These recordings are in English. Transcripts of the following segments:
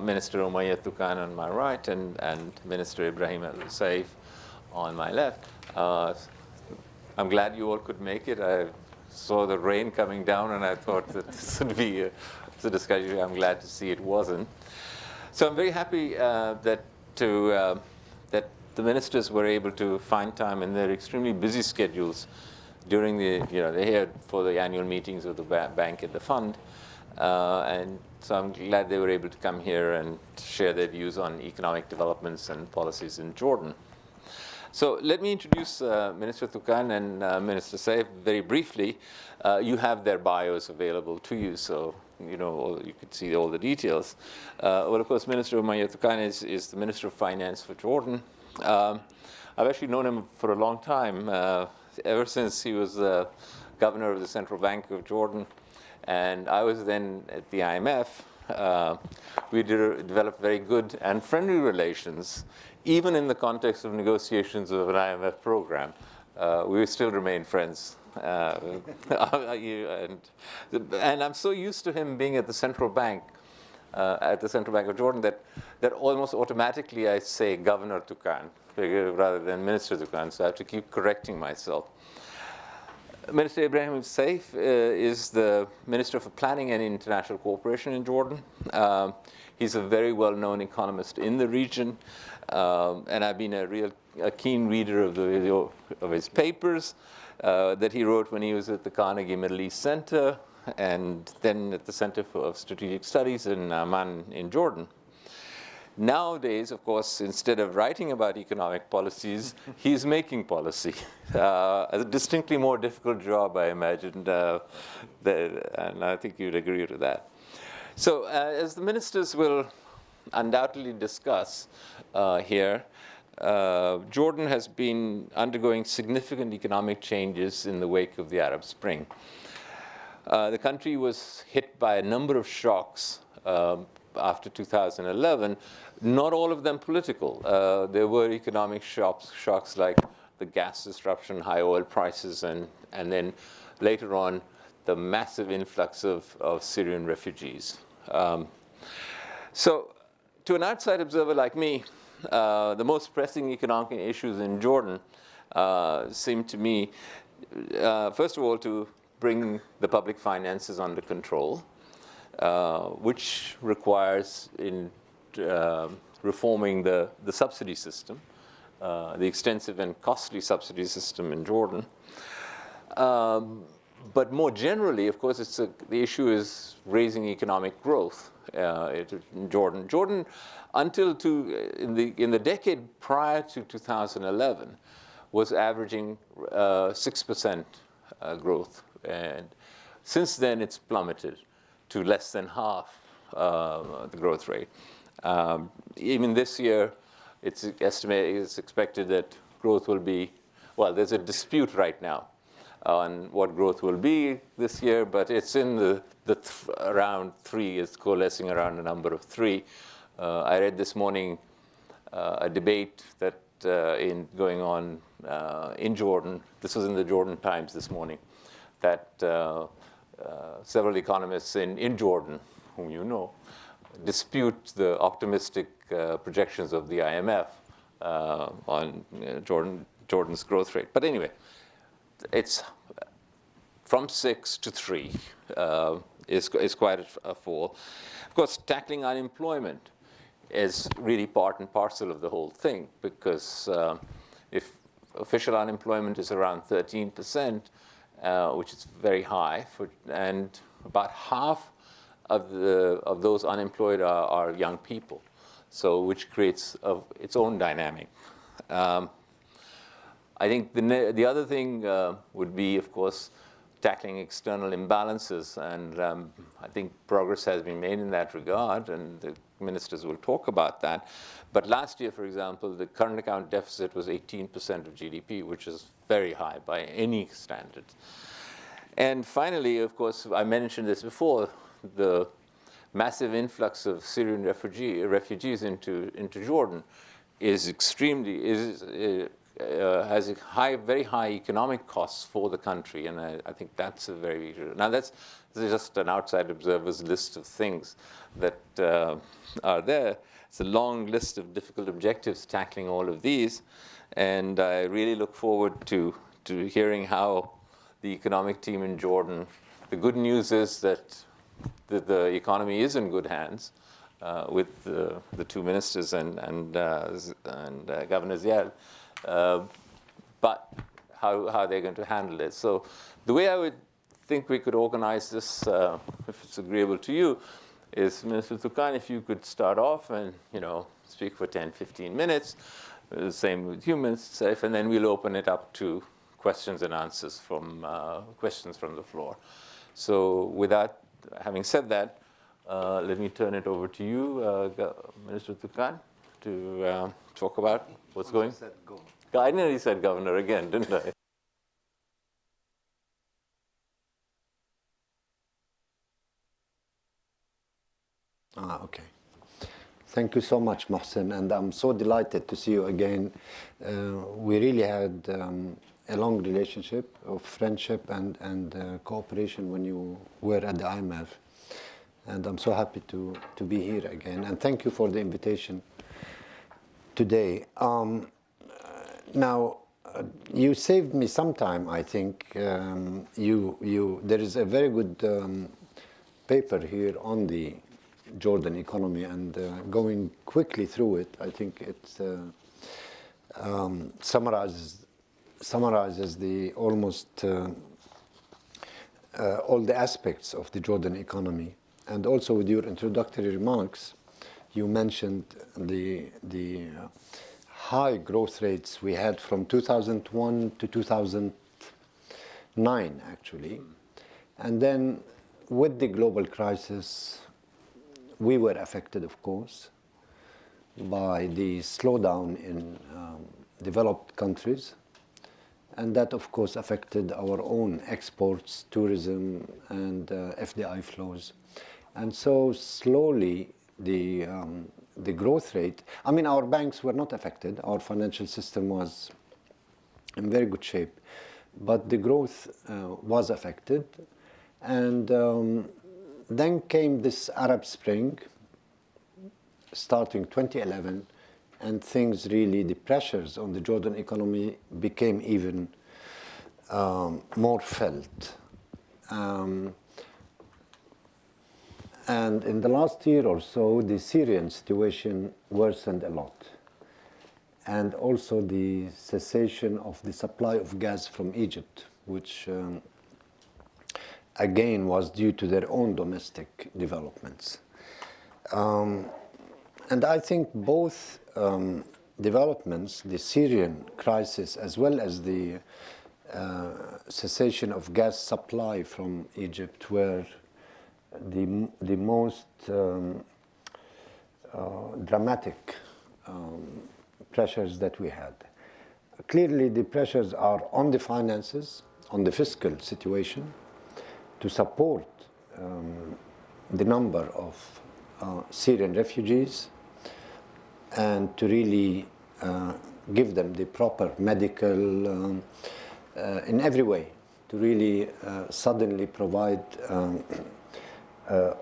Minister Ummaya Toukan on my right, and Minister Ibrahim Saif on my left. I'm glad you all could make it. I saw the rain coming down, and I thought that this would be a discussion. I'm glad to see it wasn't. So I'm very happy that the ministers were able to find time in their extremely busy schedules during they're here for the annual meetings of the bank and the fund. And so I'm glad they were able to come here and share their views on economic developments and policies in Jordan. So let me introduce Minister Toukan and Minister Saif very briefly. You have their bios available to you, so you could see all the details. Well, of course, Minister Ummaya Toukan is the Minister of Finance for Jordan. I've actually known him for a long time, ever since he was governor of the Central Bank of Jordan. And I was then at the IMF. We developed very good and friendly relations, even in the context of negotiations of an IMF program. We still remain friends. And I'm so used to him being at the Central Bank, of Jordan, that almost automatically I say Governor Toukan rather than Minister Toukan, so I have to keep correcting myself. Minister Ibrahim Saif is the Minister for Planning and International Cooperation in Jordan. He's a very well-known economist in the region, and I've been a keen reader of his papers that he wrote when he was at the Carnegie Middle East Center and then at the Center for Strategic Studies in Amman in Jordan. Nowadays, of course, instead of writing about economic policies, he's making policy. A distinctly more difficult job, I imagine, and I think you'd agree to that. So as the ministers will undoubtedly discuss here, Jordan has been undergoing significant economic changes in the wake of the Arab Spring. The country was hit by a number of shocks after 2011, not all of them political. There were economic shocks like the gas disruption, high oil prices, and then later on, the massive influx of Syrian refugees. So to an outside observer like me, the most pressing economic issues in Jordan seem to me, first of all, to bring the public finances under control, which requires reforming the subsidy system, the extensive and costly subsidy system in Jordan. But more generally, of course, the issue is raising economic growth in Jordan. Jordan, in the decade prior to 2011, was averaging 6% growth, and since then it's plummeted to less than half the growth rate. Even this year, it's expected that growth will be, well, there's a dispute right now on what growth will be this year, but it's in around 3, it's coalescing around a number of 3. I read this morning a debate that going on in Jordan. This was in the Jordan Times this morning, that several economists in Jordan, whom you know, dispute the optimistic projections of the IMF on Jordan's growth rate. But anyway, it's from 6 to 3 is quite a fall. Of course, tackling unemployment is really part and parcel of the whole thing, because if official unemployment is around 13%, which is very high, and about half of those unemployed are young people, so which creates its own dynamic. I think the other thing would be, of course, tackling external imbalances, and I think progress has been made in that regard, and the ministers will talk about that. But last year, for example, the current account deficit was 18% of GDP, which is very high by any standards. And finally, of course, I mentioned this before, the massive influx of Syrian refugees into Jordan is has a very high economic costs for the country, and I think that's a very now this is just an outside observer's list of things that are there. It's a long list of difficult objectives tackling all of these, and I really look forward to hearing how the economic team in Jordan. The good news is that the economy is in good hands with the two ministers and Governor Ziad. But how they're going to handle it. So the way I would think we could organize this, if it's agreeable to you, is Minister Toukan, if you could start off and speak for 10, 15 minutes. Same with you, Minister Saif, and then we'll open it up to questions and answers from questions from the floor. So with that, having said that, let me turn it over to you, Minister Toukan, to talk about what's going on. I nearly said governor again, didn't I? Okay. Thank you so much, Mohsin, and I'm so delighted to see you again. We really had a long relationship of friendship and cooperation when you were at the IMF, and I'm so happy to be here again. And thank you for the invitation today. Now, you saved me some time, I think. There is a very good paper here on the Jordan economy, and going quickly through it, I think it summarizes the almost all the aspects of the Jordan economy. And also with your introductory remarks, you mentioned the high growth rates we had from 2001 to 2009, actually. And then with the global crisis, we were affected, of course, by the slowdown in developed countries. And that, of course, affected our own exports, tourism, and FDI flows. And so slowly, the growth rate, I mean, our banks were not affected. Our financial system was in very good shape. But the growth was affected. And then came this Arab Spring, starting 2011, and things really, the pressures on the Jordan economy became even more felt. And in the last year or so, the Syrian situation worsened a lot. And also the cessation of the supply of gas from Egypt, which again was due to their own domestic developments. And I think both developments, the Syrian crisis as well as the cessation of gas supply from Egypt, were the most dramatic pressures that we had. Clearly, the pressures are on the finances, on the fiscal situation, to support the number of Syrian refugees and to really give them the proper medical, in every way, to really suddenly provide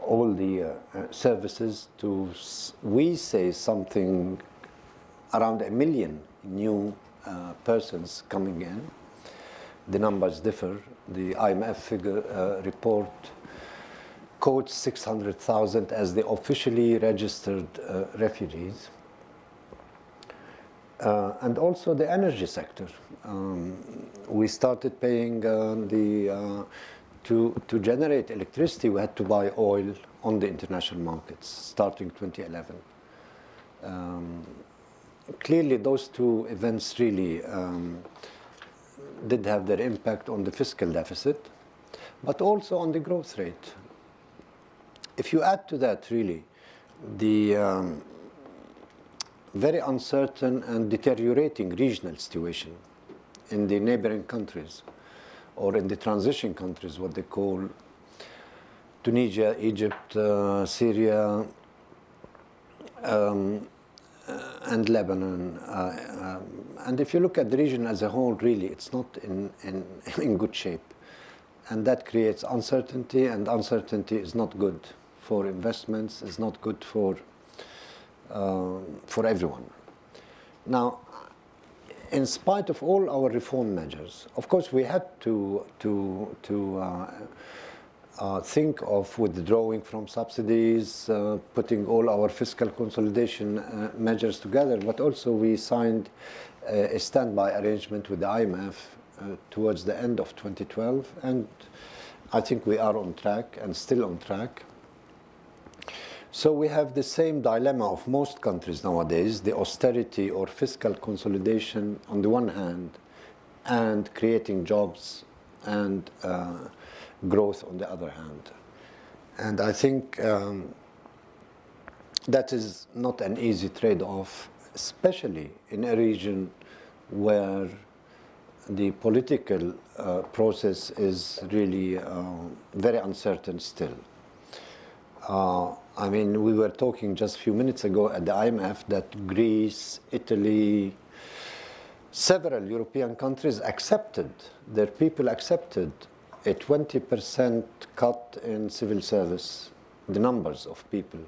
all the services to, we say, something around 1 million new persons coming in. The numbers differ. The IMF figure report quotes 600,000 as the officially registered refugees. And also the energy sector. We started paying to generate electricity, we had to buy oil on the international markets starting 2011. Clearly, those two events really did have their impact on the fiscal deficit, but also on the growth rate. If you add to that, really, the very uncertain and deteriorating regional situation in the neighboring countries, or in the transition countries, what they call Tunisia, Egypt, Syria, and Lebanon. And if you look at the region as a whole, really, it's not in good shape. And that creates uncertainty, and uncertainty is not good for investments, is not good for everyone. Now, in spite of all our reform measures, of course, we had to think of withdrawing from subsidies, putting all our fiscal consolidation measures together, but also we signed a standby arrangement with the IMF towards the end of 2012, and I think we are on track and still on track. So we have the same dilemma of most countries nowadays, the austerity or fiscal consolidation on the one hand, and creating jobs and growth on the other hand. And I think that is not an easy trade-off, especially in a region where the political process is really very uncertain still. I mean, we were talking just a few minutes ago at the IMF that Greece, Italy, several European countries accepted, their people accepted a 20% cut in civil service, the numbers of people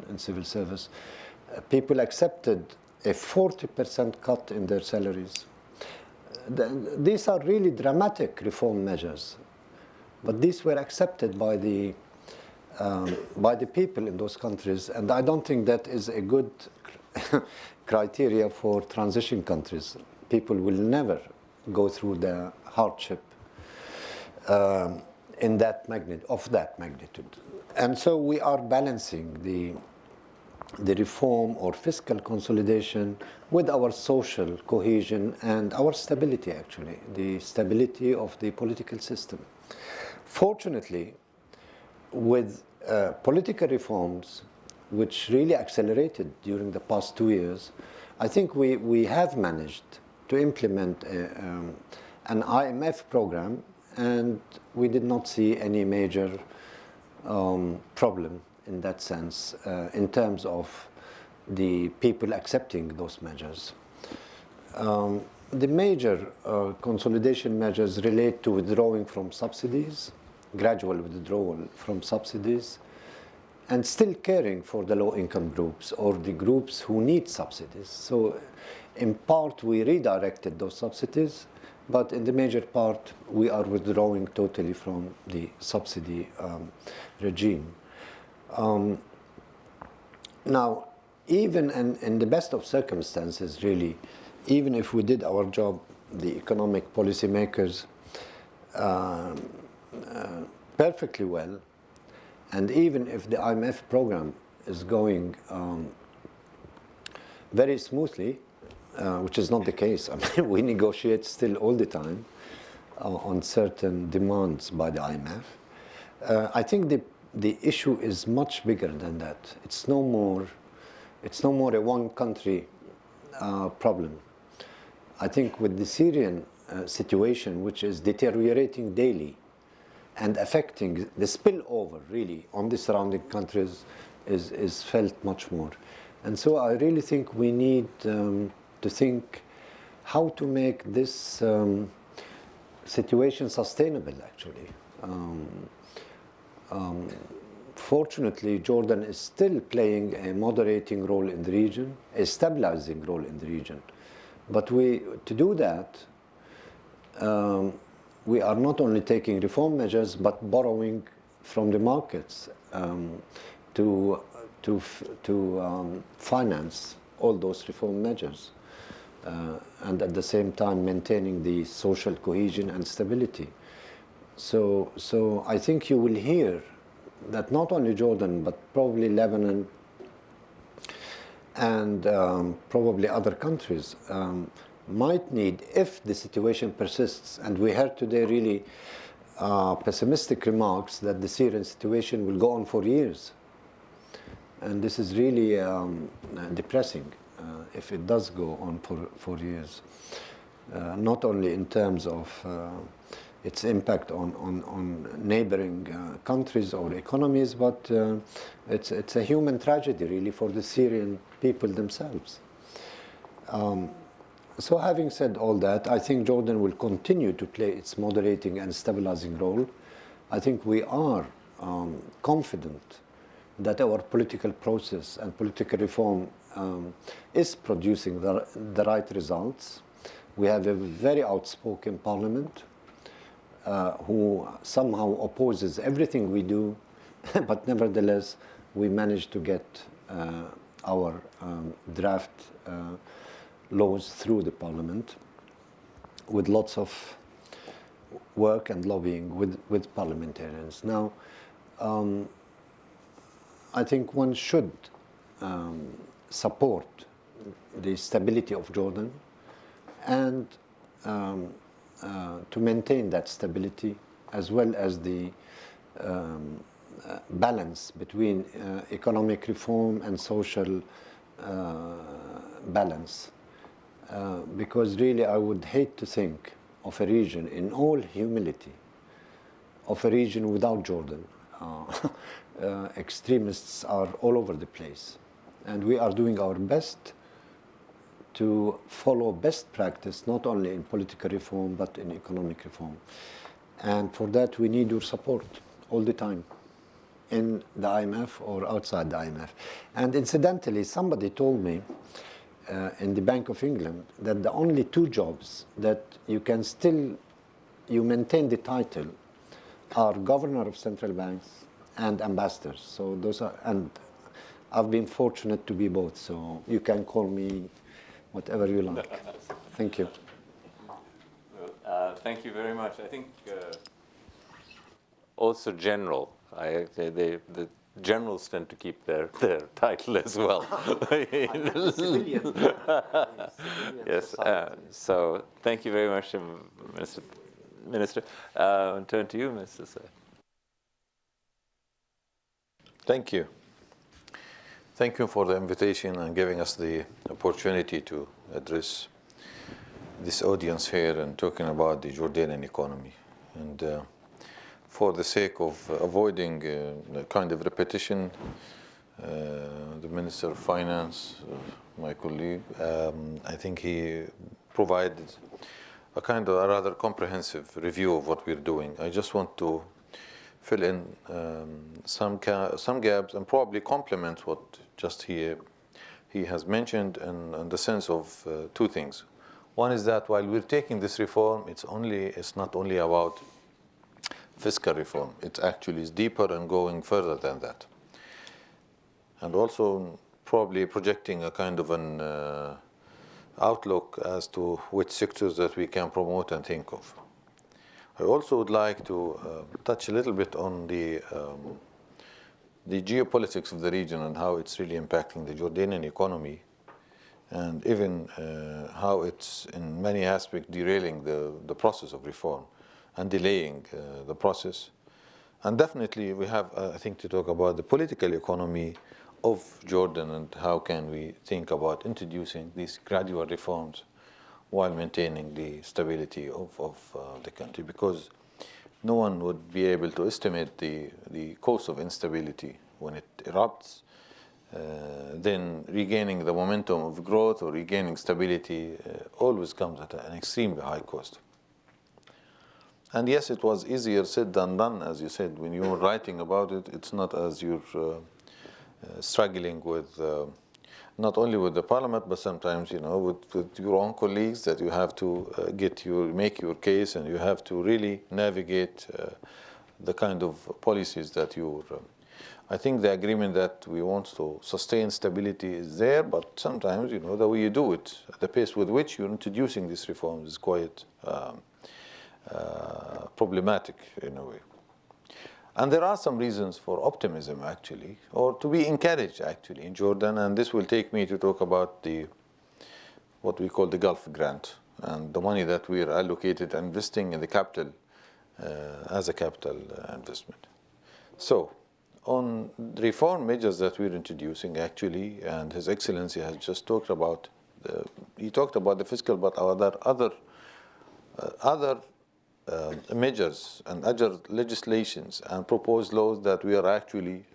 in civil service. People accepted a 40% cut in their salaries. These are really dramatic reform measures, but these were accepted by the people in those countries, and I don't think that is a good criteria for transition countries. People will never go through the hardship in that magnitude. And so we are balancing the reform or fiscal consolidation with our social cohesion and our stability, actually, the stability of the political system. Fortunately, with political reforms, which really accelerated during the past 2 years, I think we have managed to implement an IMF program, and we did not see any major problem in that sense in terms of the people accepting those measures. The major consolidation measures relate to withdrawing from subsidies, gradual withdrawal from subsidies, and still caring for the low-income groups or the groups who need subsidies. So in part, we redirected those subsidies, but in the major part, we are withdrawing totally from the subsidy regime. Now, even in the best of circumstances, really, even if we did our job, the economic policymakers, perfectly well, and even if the IMF program is going very smoothly, which is not the case. I mean, we negotiate still all the time on certain demands by the IMF. I think the issue is much bigger than that. It's no more a one-country problem. I think with the Syrian situation, which is deteriorating daily and affecting the spillover, really, on the surrounding countries is felt much more. And so I really think we need to think how to make this situation sustainable, actually. Fortunately, Jordan is still playing a moderating role in the region, a stabilizing role in the region. But to do that, we are not only taking reform measures, but borrowing from the markets to finance all those reform measures, and at the same time maintaining the social cohesion and stability. So I think you will hear that not only Jordan, but probably Lebanon and probably other countries might need, if the situation persists, and we heard today really pessimistic remarks that the Syrian situation will go on for years. And this is really depressing if it does go on for years, not only in terms of its impact on neighboring countries or economies, but it's a human tragedy really for the Syrian people themselves. So having said all that, I think Jordan will continue to play its moderating and stabilizing role. I think we are confident that our political process and political reform is producing the right results. We have a very outspoken parliament who somehow opposes everything we do, but nevertheless, we managed to get our draft laws through the parliament with lots of work and lobbying with parliamentarians. Now, I think one should support the stability of Jordan and to maintain that stability, as well as the balance between economic reform and social balance. Because really I would hate to think of a region, in all humility, of a region without Jordan. Extremists are all over the place. And we are doing our best to follow best practice, not only in political reform, but in economic reform. And for that, we need your support all the time, in the IMF or outside the IMF. And incidentally, somebody told me in the Bank of England that the only two jobs that you can still, you maintain the title, are governor of central banks and ambassadors. So those are, and I've been fortunate to be both, so you can call me whatever you like. Thank you. Well, thank you very much. I think also general. The generals tend to keep their title as well. Civilian. Yes. So thank you very much, Minister. Turn to you, Mr. Saif. Thank you. Thank you for the invitation and giving us the opportunity to address this audience here and talking about the Jordanian economy. And for the sake of avoiding the kind of repetition, the Minister of Finance, my colleague, I think he provided a kind of a rather comprehensive review of what we're doing. I just want to fill in some gaps and probably complement what just he has mentioned in the sense of two things. One is that while we're taking this reform, it's not only about fiscal reform. It actually is deeper and going further than that. And also probably projecting a kind of an outlook as to which sectors that we can promote and think of. I also would like to touch a little bit on the geopolitics of the region and how it's really impacting the Jordanian economy, and even how it's in many aspects derailing the process of reform and delaying the process. And definitely we have, I think, to talk about the political economy of Jordan and how can we think about introducing these gradual reforms while maintaining the stability of the country, because no one would be able to estimate the cause of instability when it erupts. Then regaining the momentum of growth or regaining stability always comes at an extremely high cost. And yes, it was easier said than done, as you said. When you were writing about it, it's not as you're struggling with not only with the parliament, but sometimes, you know, with your own colleagues, that you have to make your case, and you have to really navigate the kind of policies that you're. I think the agreement that we want to sustain stability is there, but sometimes, you know, the way you do it, the pace with which you're introducing these reforms is quite problematic in a way. And there are some reasons for optimism, actually, or to be encouraged, actually, in Jordan. And this will take me to talk about what we call the Gulf Grant, and the money that we are allocated investing in the capital as a capital investment. So, on the reform measures that we're introducing, actually, and His Excellency has just talked about, he talked about the fiscal, but other measures and other legislations and proposed laws that we are actually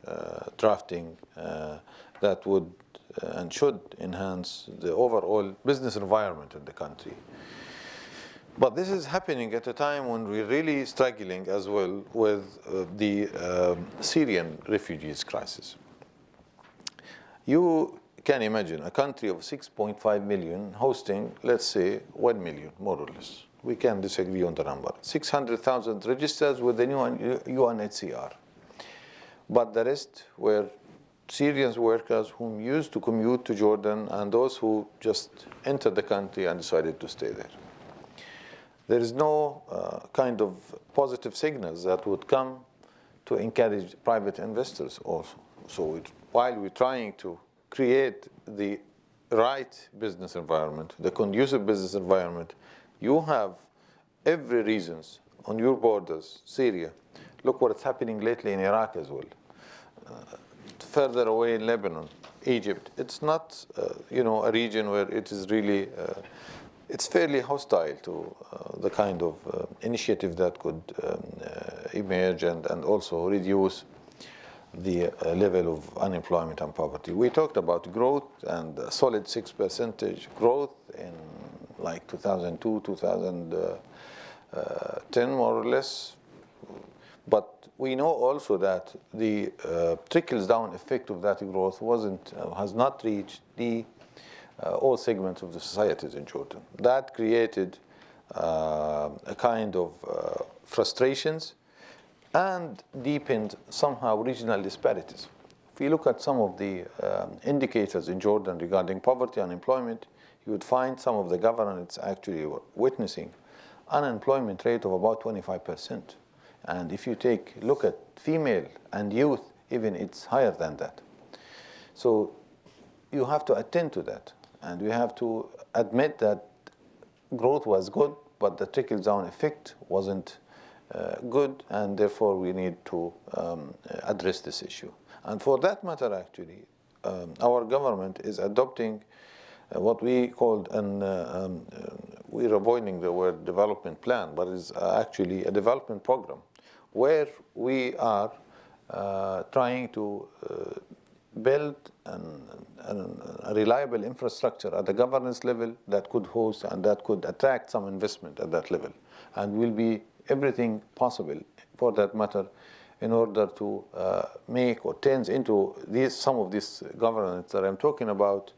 drafting that would and should enhance the overall business environment in the country. But this is happening at a time when we're really struggling as well with the Syrian refugees crisis. You can imagine a country of 6.5 million hosting, let's say, 1 million, more or less. We can disagree on the number. 600,000 registers with the new UNHCR. But the rest were Syrian workers whom used to commute to Jordan and those who just entered the country and decided to stay there. There is no kind of positive signals that would come to encourage private investors also. So while we're trying to create the right business environment, the conducive business environment, you have every reasons on your borders, Syria. Look what's happening lately in Iraq as well. Further away in Lebanon, Egypt. It's not, a region where it is really, it's fairly hostile to the kind of initiative that could emerge and also reduce the level of unemployment and poverty. We talked about growth and a solid 6% growth in like 2002, 2010 more or less. But we know also that the trickles down effect of that growth has not reached all segments of the societies in Jordan. That created a kind of frustrations and deepened somehow regional disparities. If you look at some of the indicators in Jordan regarding poverty and unemployment, you would find some of the governments actually witnessing unemployment rate of about 25%. And if you look at female and youth, even it's higher than that. So you have to attend to that. And we have to admit that growth was good, but the trickle-down effect wasn't good, and therefore we need to address this issue. And for that matter, actually, our government is adopting what we called we're avoiding the word development plan, but it's actually a development program where we are trying to build a reliable infrastructure at the governance level that could host and that could attract some investment at that level. And will be everything possible for that matter in order to make or turns into some of these governance that I'm talking about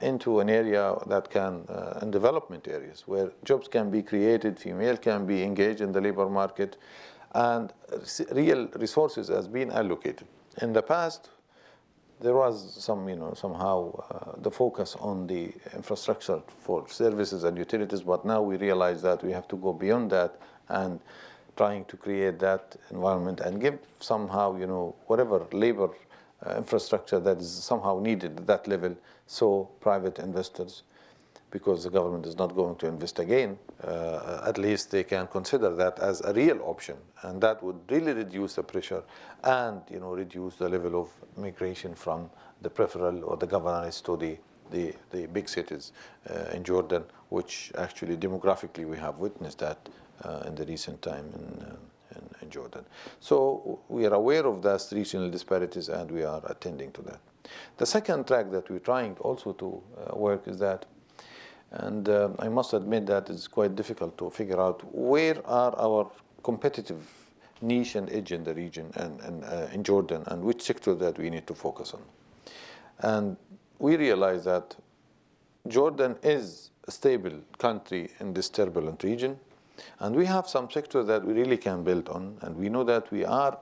into an area that can, in development areas, where jobs can be created, female can be engaged in the labor market, and real resources has been allocated. In the past, there was somehow the focus on the infrastructure for services and utilities, but now we realize that we have to go beyond that and trying to create that environment and give somehow, whatever labor infrastructure that is somehow needed at that level, so private investors, because the government is not going to invest again, at least they can consider that as a real option, and that would really reduce the pressure and reduce the level of migration from the peripheral or the governorate to the big cities in Jordan, which actually demographically we have witnessed that in the recent time in Jordan. So we are aware of those regional disparities and we are attending to that. The second track that we're trying also to work is that, and I must admit that it's quite difficult to figure out where are our competitive niche and edge in the region and in Jordan, and which sector that we need to focus on. And we realize that Jordan is a stable country in this turbulent region, and we have some sectors that we really can build on, and we know that we are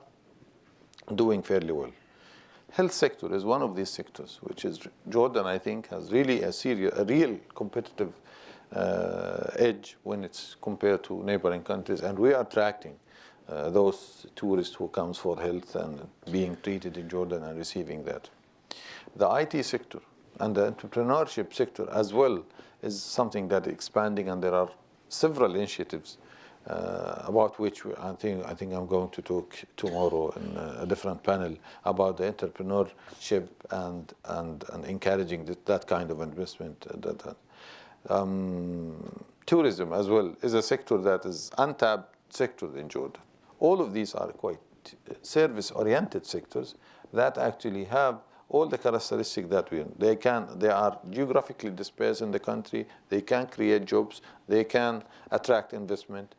doing fairly well. Health sector is one of these sectors, which is Jordan, I think, has really a real competitive edge when it's compared to neighboring countries, and we are attracting those tourists who comes for health and being treated in Jordan and receiving that. The IT sector and the entrepreneurship sector as well is something that is expanding, and there are several initiatives about which I think I'm going to talk tomorrow in a different panel about the entrepreneurship and encouraging that kind of investment. Tourism as well is a sector that is untapped sector in Jordan. All of these are quite service-oriented sectors that actually have all the characteristics that they are geographically dispersed in the country, they can create jobs, they can attract investment,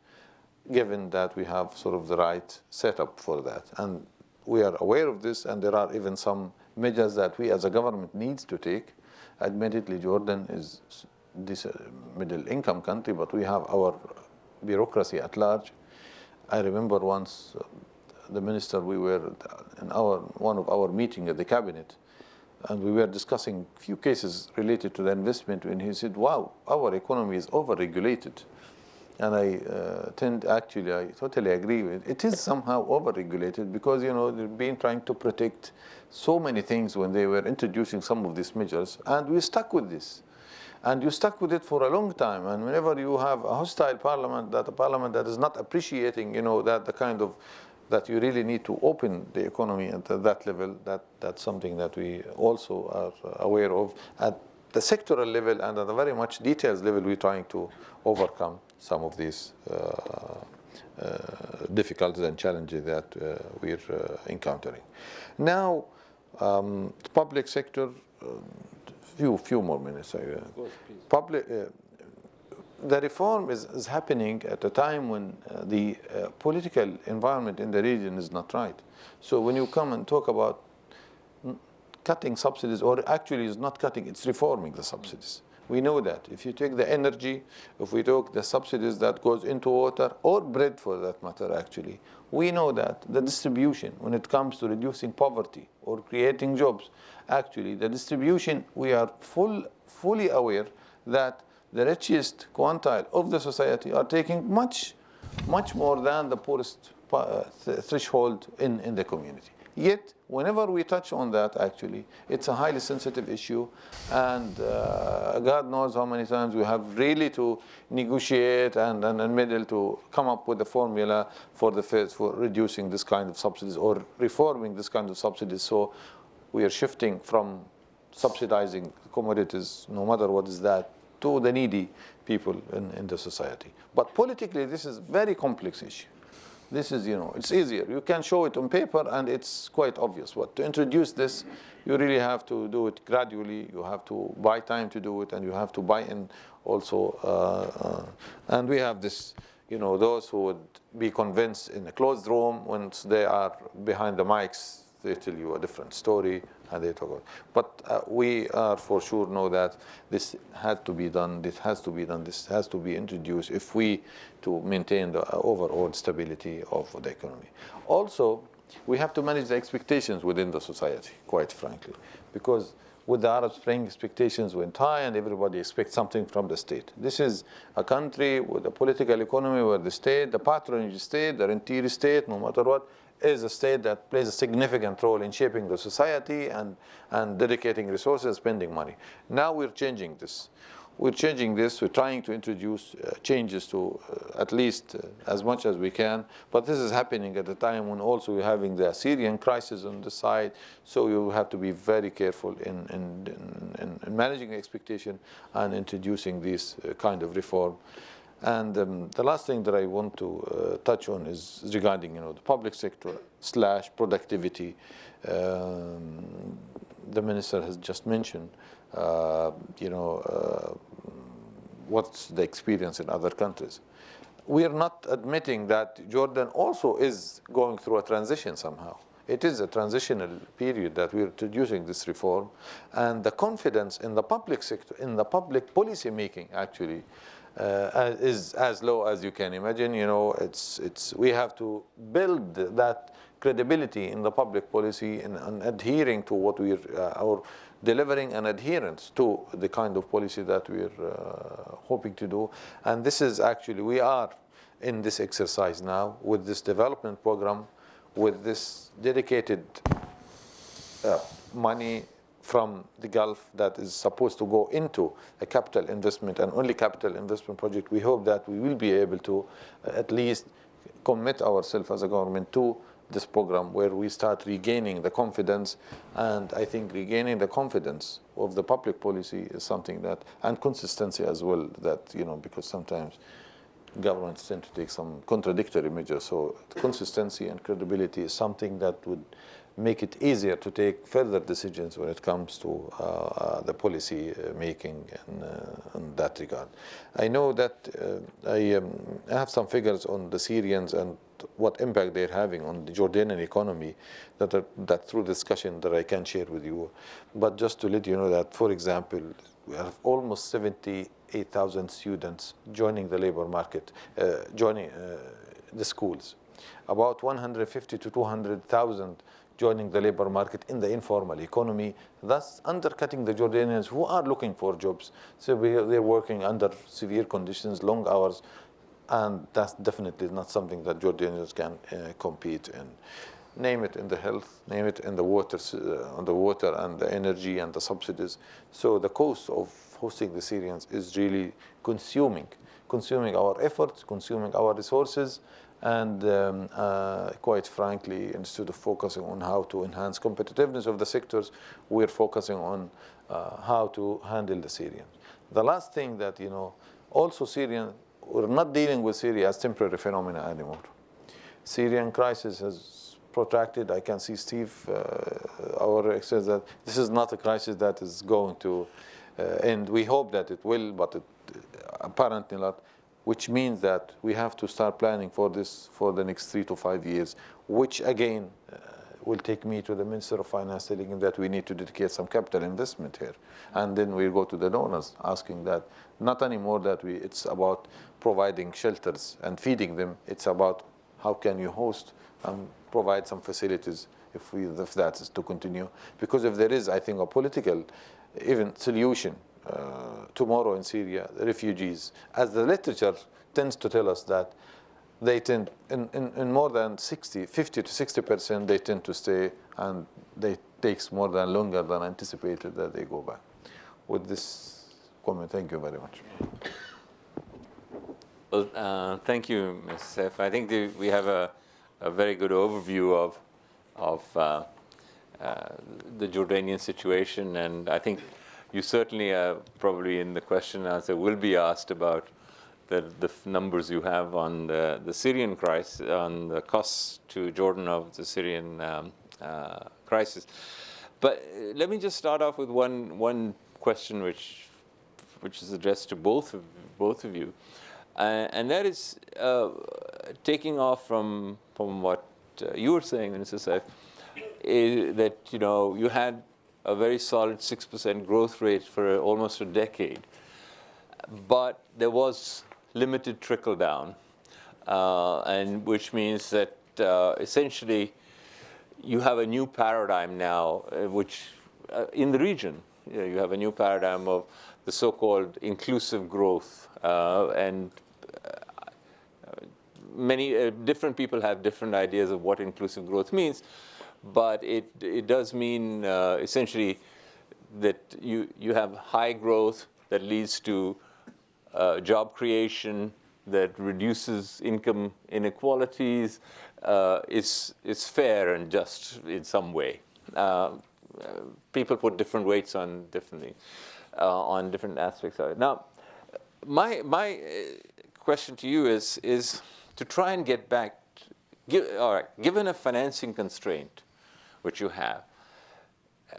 given that we have sort of the right setup for that. And we are aware of this, and there are even some measures that we as a government needs to take. Admittedly, Jordan is this middle income country, but we have our bureaucracy at large. I remember once the minister, we were in one of our meetings at the cabinet, and we were discussing a few cases related to the investment, and he said, wow, our economy is over-regulated. And I totally agree with it. It is somehow over-regulated because, they've been trying to protect so many things when they were introducing some of these measures, and we stuck with this. And you stuck with it for a long time. And whenever you have a hostile parliament, a parliament that is not appreciating, that you really need to open the economy at that level, that's something that we also are aware of. At the sectoral level and at a very much details level, we're trying to overcome some of these difficulties and challenges that we're encountering. Now, the public sector, few more minutes. The reform is happening at a time when the political environment in the region is not right. So when you come and talk about cutting subsidies, or actually it's not cutting, it's reforming the subsidies. We know that. If you take the energy, if we take the subsidies that goes into water, or bread for that matter actually, we know that the distribution, when it comes to reducing poverty or creating jobs, actually the distribution, we are fully aware that the richest quintile of the society are taking much more than the poorest threshold in the community. Yet, whenever we touch on that, actually, it's a highly sensitive issue, and God knows how many times we have really to negotiate and meddle to come up with a formula for reducing this kind of subsidies or reforming this kind of subsidies. So we are shifting from subsidizing commodities, no matter what is that, to the needy people in the society. But politically, this is a very complex issue. This is, it's easier. You can show it on paper and it's quite obvious. But to introduce this, you really have to do it gradually. You have to buy time to do it, and you have to buy in also. And we have this, those who would be convinced in a closed room, once they are behind the mics, they tell you a different story, and they talk about. But we are for sure know that this had to be done. This has to be done. This has to be introduced if we to maintain the overall stability of the economy. Also, we have to manage the expectations within the society, quite frankly, because with the Arab Spring, expectations went high, and everybody expects something from the state. This is a country with a political economy where the state, the patronage state, the rentier state, no matter what, is a state that plays a significant role in shaping the society and dedicating resources, spending money. Now we're changing this. We're trying to introduce changes to at least as much as we can. But this is happening at a time when also you're having the Syrian crisis on the side. So you have to be very careful in managing expectation and introducing this kind of reform. And the last thing that I want to touch on is regarding, the public sector / productivity. The minister has just mentioned, what's the experience in other countries. We are not admitting that Jordan also is going through a transition somehow. It is a transitional period that we're introducing this reform, and the confidence in the public sector, in the public policy making, actually, is as low as you can imagine. We have to build that credibility in the public policy and adhering to what we're our delivering and adherence to the kind of policy that we're hoping to do. And this is actually, we are in this exercise now with this development program, with this dedicated money from the Gulf that is supposed to go into a capital investment and only capital investment project. We hope that we will be able to at least commit ourselves as a government to this program, where we start regaining the confidence. And I think regaining the confidence of the public policy is something that, and consistency as well, that, because sometimes governments tend to take some contradictory measures. So consistency and credibility is something that would make it easier to take further decisions when it comes to the policy making in that regard. I know that I have some figures on the Syrians and what impact they're having on the Jordanian economy that through discussion that I can share with you. But just to let you know that, for example, we have almost 78,000 students joining the labor market, joining the schools. About 150 to 200,000 joining the labor market in the informal economy, thus undercutting the Jordanians who are looking for jobs. So they're working under severe conditions, long hours, and that's definitely not something that Jordanians can compete in. Name it in the health, name it in the water, on the water and the energy and the subsidies. So the cost of hosting the Syrians is really consuming our efforts, consuming our resources, and quite frankly, instead of focusing on how to enhance competitiveness of the sectors, we're focusing on how to handle the Syrians. The last thing that, also we're not dealing with Syria as temporary phenomena anymore. Syrian crisis has protracted. I can see Steve, our says that this is not a crisis that is going to end. We hope that it will, but apparently not. Which means that we have to start planning for this for the next 3 to 5 years, which again will take me to the Minister of Finance telling that we need to dedicate some capital investment here. And then we go to the donors asking that, not anymore that it's about providing shelters and feeding them, it's about how can you host and provide some facilities if that is to continue. Because if there is, I think, a political even solution tomorrow in Syria, the refugees, as the literature tends to tell us that they tend, in more than 50 to 60%, they tend to stay, and it takes more than longer than anticipated that they go back. With this comment, thank you very much. Well, thank you, Ms. Saif. I think we have a very good overview of the Jordanian situation, and I think you certainly probably in the question and answer will be asked about the numbers you have on the Syrian crisis, on the costs to Jordan of the Syrian crisis. But let me just start off with one question which is addressed to both of you, and that is taking off from what you were saying, Mr. Saif, is that you had a very solid 6% growth rate for almost a decade, but there was limited trickle down, and which means that essentially you have a new paradigm now, which in the region you have a new paradigm of the so-called inclusive growth, and many different people have different ideas of what inclusive growth means. But it does mean essentially that you have high growth that leads to job creation, that reduces income inequalities, is fair and just in some way. People put different weights on different aspects of it. Now, my question to you is to try and get back. All right, given a financing constraint, which you have,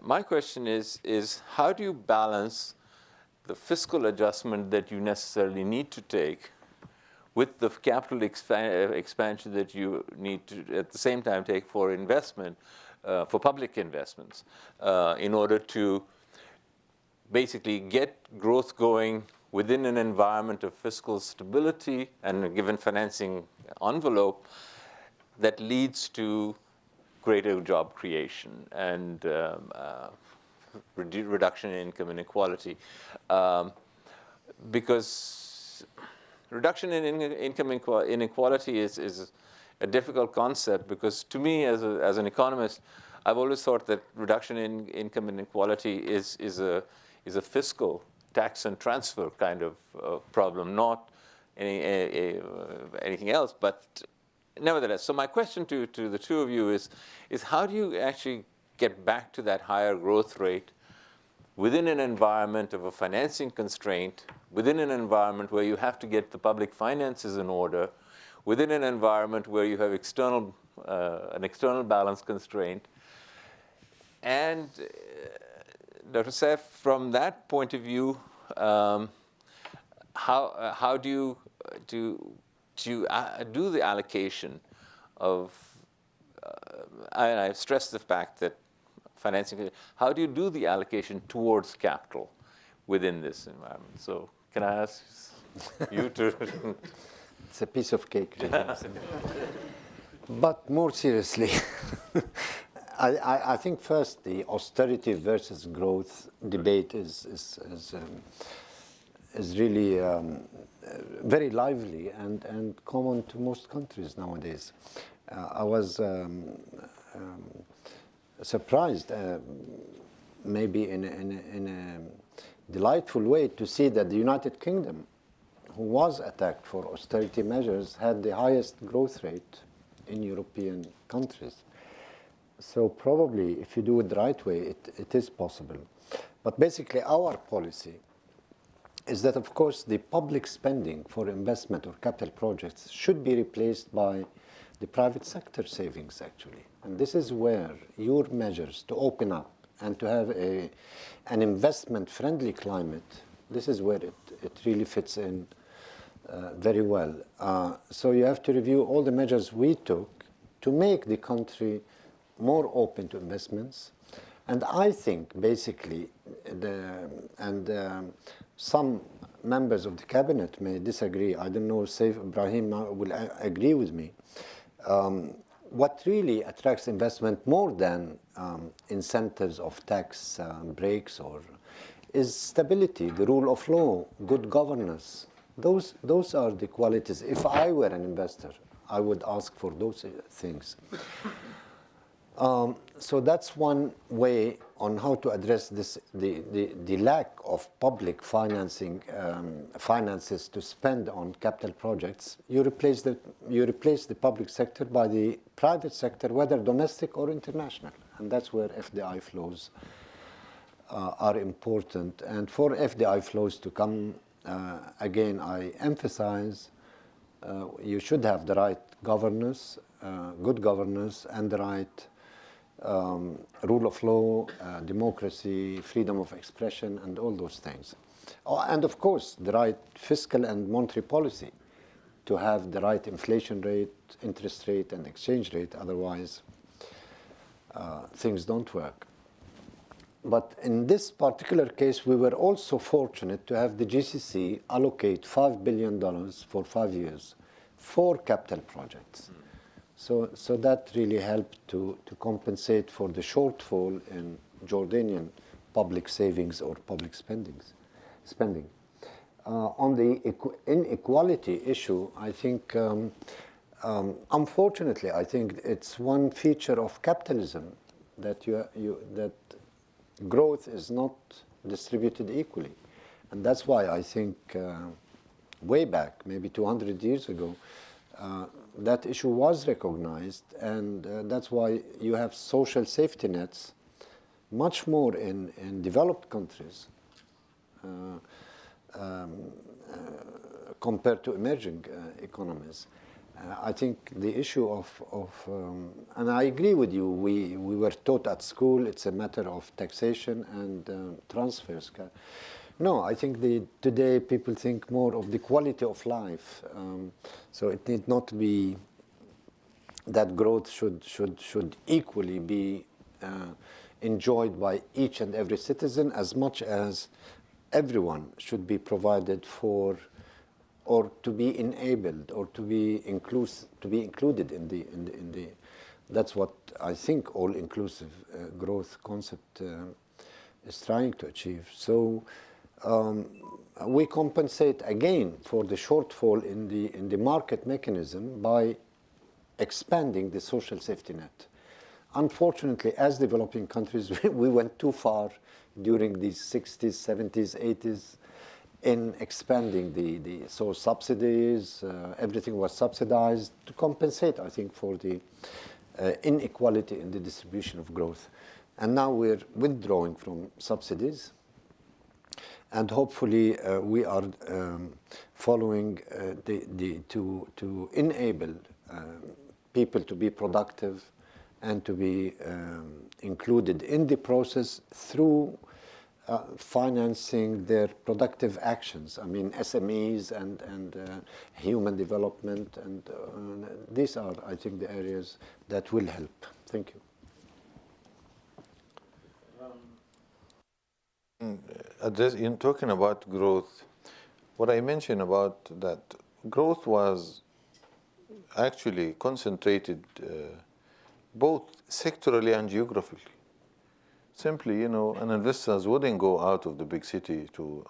my question is how do you balance the fiscal adjustment that you necessarily need to take with the capital expansion that you need to at the same time take for investment, for public investments, in order to basically get growth going within an environment of fiscal stability and a given financing envelope that leads to greater job creation and reduction in income inequality. Because reduction in income inequality is a difficult concept, because to me as an economist, I've always thought that reduction in income inequality is a fiscal tax and transfer kind of problem, not anything else. But nevertheless, so my question to the two of you is how do you actually get back to that higher growth rate within an environment of a financing constraint, within an environment where you have to get the public finances in order, within an environment where you have an external balance constraint, And Dr. Saif, from that point of view, how do you do the allocation of? And I've stressed the fact that financing. How do you do the allocation towards capital within this environment? So, can I ask you to? It's a piece of cake, really. But more seriously, I think first the austerity versus growth debate is really very lively and common to most countries nowadays. I was surprised, maybe in a delightful way, to see that the United Kingdom, who was attacked for austerity measures, had the highest growth rate in European countries. So probably, if you do it the right way, it is possible. But basically, our policy is that, of course, the public spending for investment or capital projects should be replaced by the private sector savings, actually. And this is where your measures to open up and to have an investment-friendly climate, this is where it really fits in very well. So you have to review all the measures we took to make the country more open to investments. And I think, basically, some members of the cabinet may disagree. I don't know, Saif, Ibrahim will agree with me. What really attracts investment more than incentives of tax breaks is stability, the rule of law, good governance. Those are the qualities. If I were an investor, I would ask for those things. So that's one way on how to address this, the lack of public finances to spend on capital projects. You replace the public sector by the private sector, whether domestic or international, and that's where FDI flows are important. And for FDI flows to come, again, I emphasize you should have the right governance, good governance, and the right rule of law, democracy, freedom of expression, and all those things. Oh, and of course, the right fiscal and monetary policy to have the right inflation rate, interest rate, and exchange rate. Otherwise, things don't work. But in this particular case, we were also fortunate to have the GCC allocate $5 billion for 5 years for capital projects. So that really helped to compensate for the shortfall in Jordanian public savings or public spending. On the inequality issue, I think, unfortunately, I think it's one feature of capitalism that that growth is not distributed equally. And that's why I think way back, maybe 200 years ago, that issue was recognized, and that's why you have social safety nets much more in developed countries compared to emerging economies. I think the issue of and I agree with you, we were taught at school it's a matter of taxation and transfers. No, I think today people think more of the quality of life. So it need not be that growth should equally be enjoyed by each and every citizen, as much as everyone should be provided for, or to be enabled, or to be included in the. That's what I think all-inclusive growth concept is trying to achieve. So. We compensate again for the shortfall in the market mechanism by expanding the social safety net. Unfortunately, as developing countries, we went too far during the 60s, 70s, 80s in expanding so subsidies, everything was subsidized to compensate, I think, for the inequality in the distribution of growth. And now we're withdrawing from subsidies. And hopefully we are following to enable people to be productive and to be included in the process through financing their productive actions. I mean, SMEs and human development, and these are, I think, the areas that will help. Thank you. In talking about growth, what I mentioned about that growth was actually concentrated both sectorally and geographically. Simply, an investors wouldn't go out of the big city to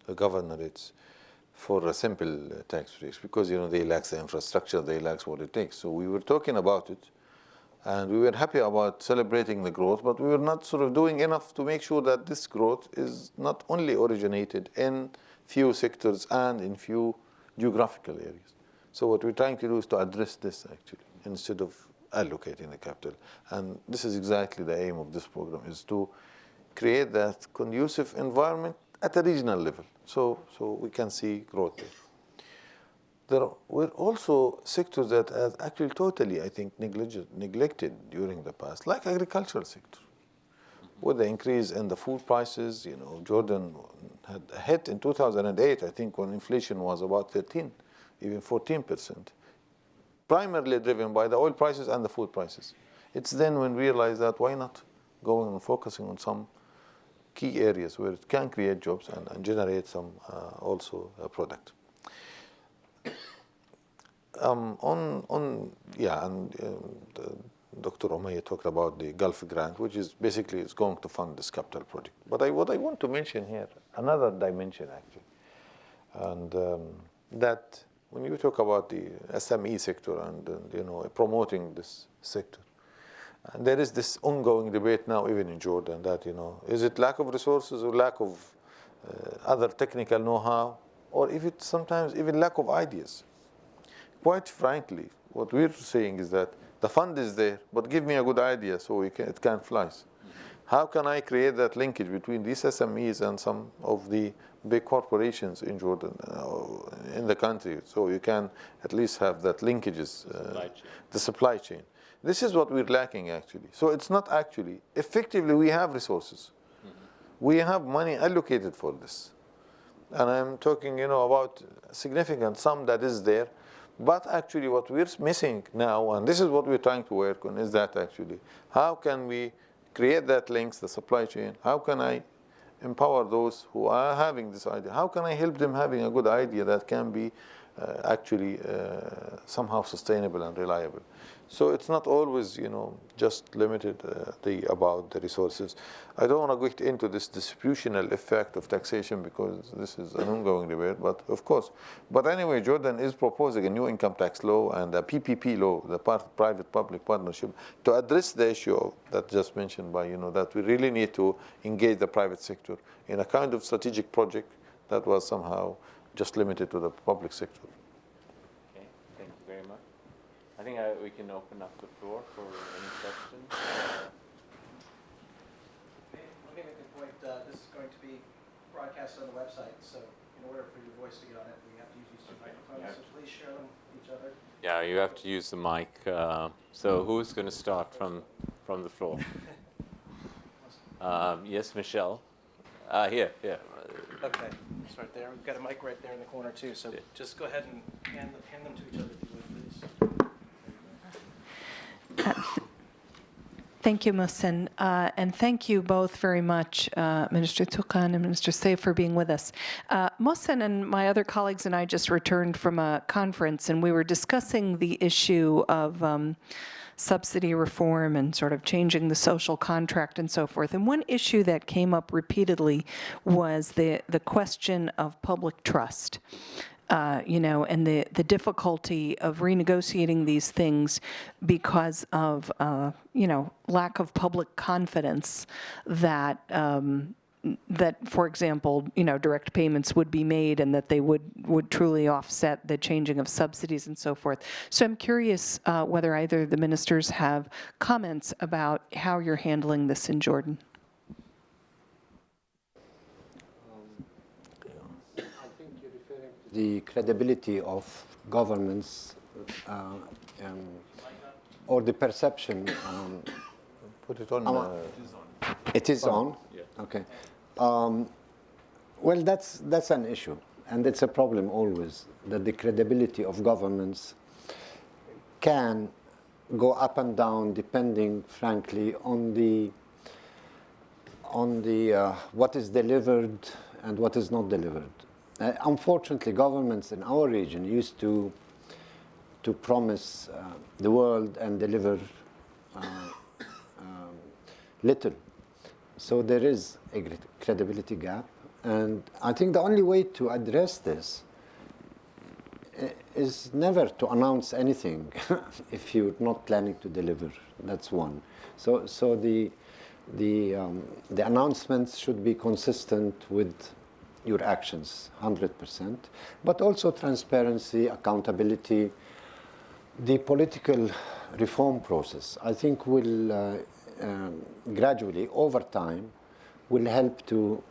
the governorates for a simple tax breaks because, they lack the infrastructure, they lack what it takes. So we were talking about it, and we were happy about celebrating the growth, but we were not sort of doing enough to make sure that this growth is not only originated in few sectors and in few geographical areas. So what we're trying to do is to address this actually, instead of allocating the capital. And this is exactly the aim of this program, is to create that conducive environment at a regional level, so we can see growth there. There were also sectors that are actually totally, I think, neglected during the past, like agricultural sector. With the increase in the food prices, Jordan had a hit in 2008, I think, when inflation was about 13, even 14%, primarily driven by the oil prices and the food prices. It's then when we realized that why not going and focusing on some key areas where it can create jobs and generate some also product. Dr. Ummaya talked about the Gulf Grant, which is basically going to fund this capital project. But what I want to mention here, another dimension actually, and that when you talk about the SME sector and promoting this sector, and there is this ongoing debate now, even in Jordan, that is it lack of resources or lack of other technical know-how, or if it's sometimes even lack of ideas. Quite frankly, what we're saying is that the fund is there, but give me a good idea so it can fly. How can I create that linkage between these SMEs and some of the big corporations in Jordan, in the country, so you can at least have that linkages, the supply chain. This is what we're lacking actually. So it's not actually, effectively we have resources. We have money allocated for this. And I'm talking, about a significant sum that is there. But actually what we're missing now, and this is what we're trying to work on, is that actually, how can we create that links, the supply chain? How can I empower those who are having this idea? How can I help them having a good idea that can be actually somehow sustainable and reliable? So it's not always, just limited about the resources. I don't want to get into this distributional effect of taxation because this is an ongoing debate, but of course. But anyway, Jordan is proposing a new income tax law and a PPP law, the private-public partnership, to address the issue that just mentioned by, that we really need to engage the private sector in a kind of strategic project that was somehow just limited to the public sector. Okay, thank you very much. I think we can open up the floor for any questions. Let me make a point. This is going to be broadcast on the website, so in order for your voice to get on it, we have to use these two microphones, so please share them with each other. Yeah, you have to use the mic. So who's going to start from the floor? Yes, Michelle. Here. Okay, start there. We've got a mic right there in the corner too, so just go ahead and hand them to each other if you would, please. Thank you, Mohsin. And thank you both very much, Minister Toukan and Minister Saif, for being with us. Mohsin and my other colleagues and I just returned from a conference, and we were discussing the issue of subsidy reform and sort of changing the social contract and so forth. And one issue that came up repeatedly was the question of public trust. And the difficulty of renegotiating these things because of, lack of public confidence that, for example, direct payments would be made and that they would truly offset the changing of subsidies and so forth. So I'm curious whether either of the ministers have comments about how you're handling this in Jordan. The credibility of governments or the perception. Put it on. It is on? Yeah. Okay. Well, that's an issue, and it's a problem always, that the credibility of governments can go up and down depending, frankly, on the what is delivered and what is not delivered. Unfortunately, governments in our region used to promise the world and deliver little. So there is a credibility gap, and I think the only way to address this is never to announce anything if you're not planning to deliver. That's one. So the announcements should be consistent with your actions, 100%, but also transparency, accountability. The political reform process, I think, will gradually, over time, will help to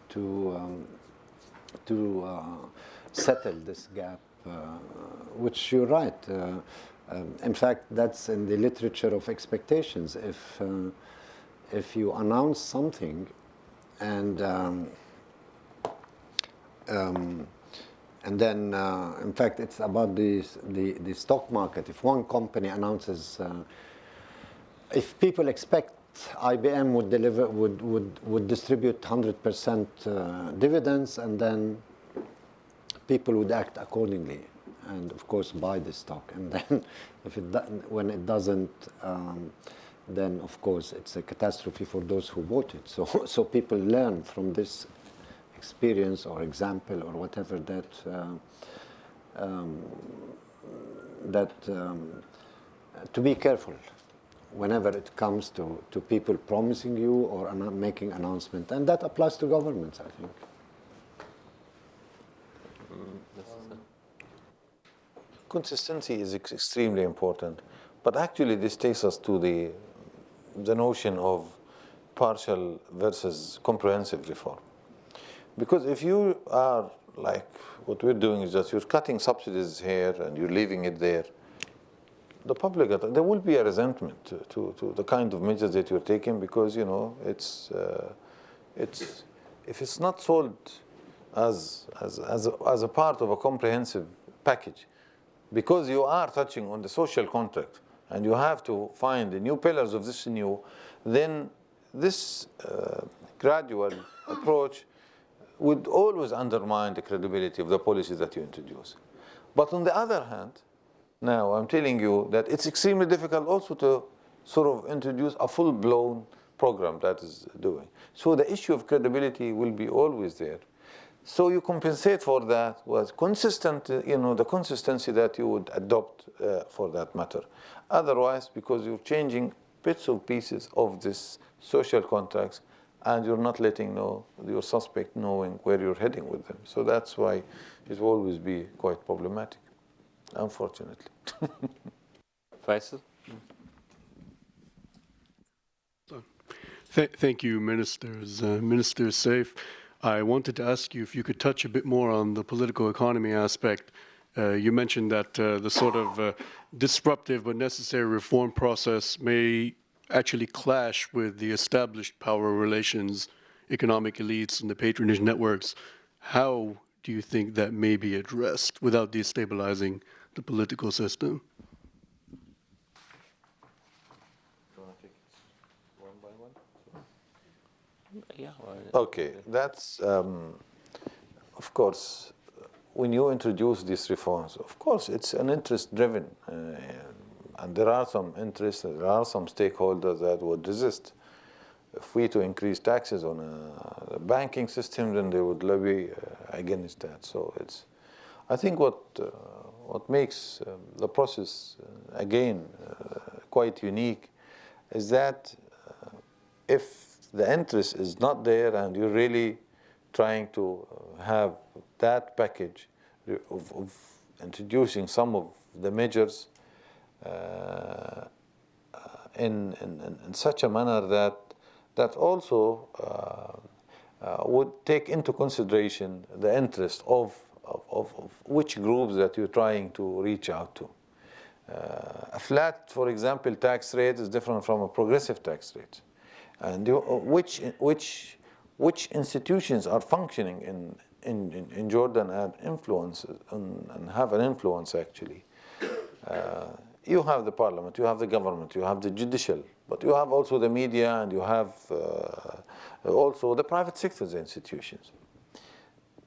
settle this gap, which you're right. In fact, that's in the literature of expectations. If you announce something and then, in fact, it's about the stock market. If one company announces, if people expect IBM would distribute 100% dividends, and then people would act accordingly, and of course buy the stock. And then, when it doesn't, then of course it's a catastrophe for those who bought it. So people learn from this experience or example or whatever that to be careful whenever it comes to people promising you or making announcement, and that applies to governments, I think. Consistency is extremely important, but actually this takes us to the notion of partial versus comprehensive reform. Because if you are like what we're doing is that you're cutting subsidies here and you're leaving it there, the public, there will be a resentment to the kind of measures that you're taking, because it's if it's not sold as a part of a comprehensive package, because you are touching on the social contract and you have to find the new pillars of this new, then this gradual approach would always undermine the credibility of the policies that you introduce. But on the other hand, now I'm telling you that it's extremely difficult also to sort of introduce a full-blown program that is doing. So the issue of credibility will be always there. So you compensate for that with consistent, the consistency that you would adopt for that matter. Otherwise, because you're changing bits or pieces of this social contracts, and you're not letting your suspect knowing where you're heading with them. So that's why it will always be quite problematic, unfortunately. Faisal? Thank you, Ministers. Minister Saif, I wanted to ask you if you could touch a bit more on the political economy aspect. You mentioned that the sort of disruptive but necessary reform process may actually clash with the established power relations, economic elites, and the patronage networks. How do you think that may be addressed without destabilizing the political system? Yeah. Okay, that's, of course, when you introduce these reforms, of course, it's an interest-driven, and there are some interests, there are some stakeholders that would resist. If we to increase taxes on a banking system, then they would lobby against that. So it's, I think what makes the process, again, quite unique is that if the interest is not there and you're really trying to have that package of introducing some of the measures in such a manner that also would take into consideration the interest of which groups that you're trying to reach out to. A flat, for example, tax rate is different from a progressive tax rate. And which institutions are functioning in Jordan and influence and have an influence actually. You have the parliament, you have the government, you have the judicial, but you have also the media, and you have also the private sector's institutions.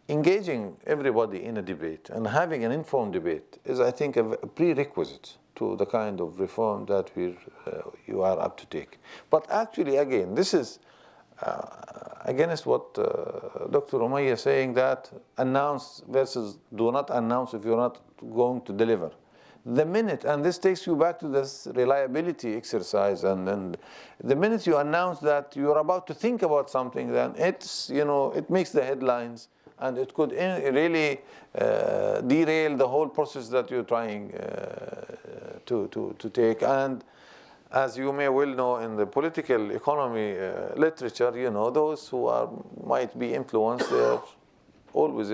Engaging everybody in a debate and having an informed debate is, I think, a prerequisite to the kind of reform that you are up to take. But actually, again, this is against what Dr. Ummaya is saying, that announce versus do not announce if you're not going to deliver. The minute, and this takes you back to this reliability exercise, and the minute you announce that you're about to think about something, then it's, it makes the headlines, and it could really derail the whole process that you're trying to take. And as you may well know, in the political economy literature, those who might be influenced, they're always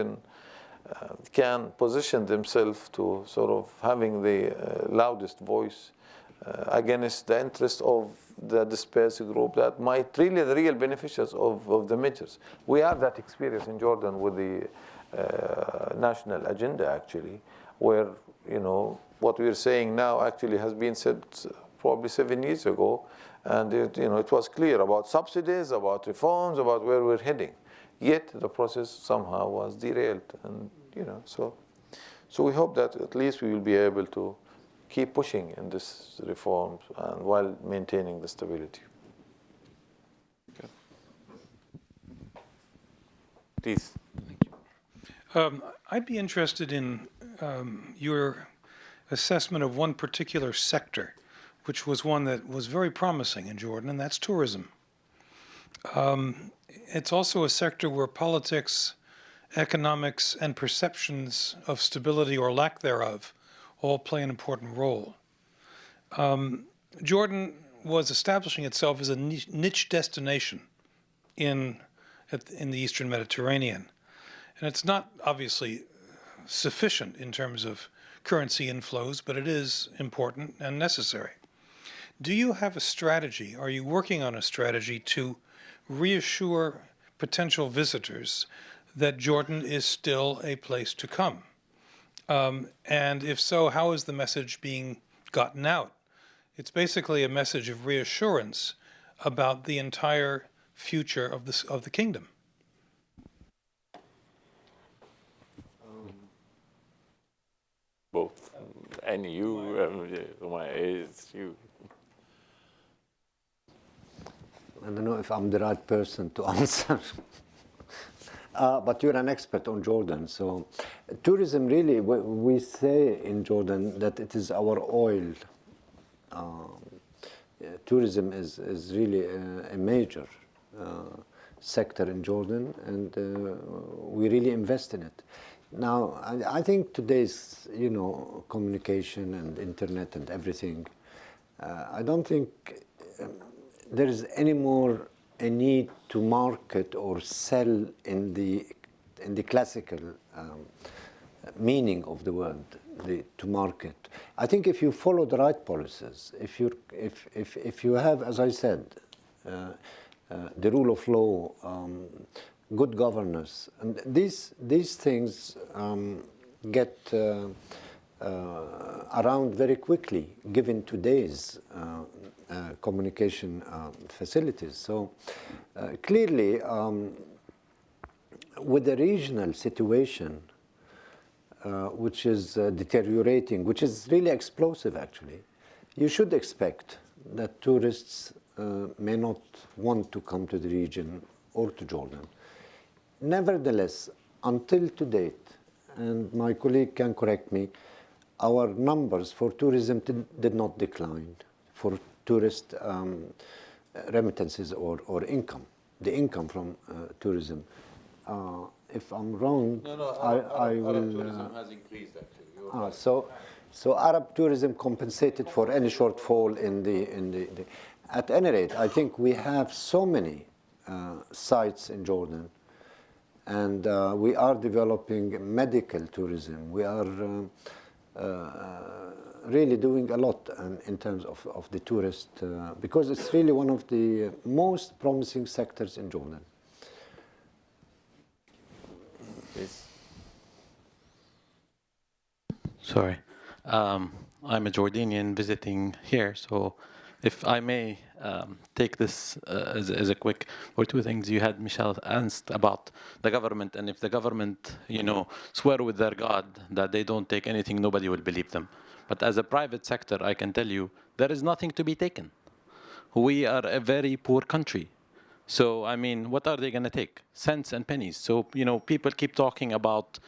can position themselves to sort of having the loudest voice against the interest of the dispersed group that might really the real beneficiaries of the measures. We have that experience in Jordan with the national agenda, actually, where what we're saying now actually has been said probably 7 years ago, and it was clear about subsidies, about reforms, about where we're heading. Yet the process somehow was derailed, and so we hope that at least we will be able to keep pushing in this reforms and while maintaining the stability. Okay. Please. Thank you. I'd be interested in your assessment of one particular sector, which was one that was very promising in Jordan, and that's tourism. It's also a sector where politics, economics, and perceptions of stability or lack thereof all play an important role. Jordan was establishing itself as a niche destination in the Eastern Mediterranean. And it's not obviously sufficient in terms of currency inflows, but it is important and necessary. Do you have a strategy? Are you working on a strategy to reassure potential visitors that Jordan is still a place to come? And if so, how is the message being gotten out? It's basically a message of reassurance about the entire future of the kingdom. Both. And you, it's you. I don't know if I'm the right person to answer. But you're an expert on Jordan. So tourism, really, we say in Jordan that it is our oil. Tourism is really a major sector in Jordan, and we really invest in it. Now, I think today's, communication and internet and everything, I don't think there is any more a need to market or sell in the classical meaning of the word, to market. I think if you follow the right policies, if you have, as I said, the rule of law, good governance, and these things get around very quickly, given today's communication facilities. So clearly, with the regional situation, which is deteriorating, which is really explosive actually, you should expect that tourists may not want to come to the region or to Jordan. Nevertheless, until to date, and my colleague can correct me, our numbers for tourism did not decline for tourist remittances or income, the income from tourism. If I'm wrong, I will. Arab tourism has increased actually. So Arab tourism compensated for any shortfall in the. At any rate, I think we have so many sites in Jordan, and we are developing medical tourism. We are really doing a lot in terms of the tourist, because it's really one of the most promising sectors in Jordan. Please. Sorry. I'm a Jordanian visiting here, so if I may take this as a quick or two things. You had Michelle asked about the government, and if the government, swear with their God that they don't take anything, nobody will believe them. But as a private sector, I can tell you, there is nothing to be taken. We are a very poor country. So, I mean, what are they going to take? Cents and pennies. So, people keep talking about,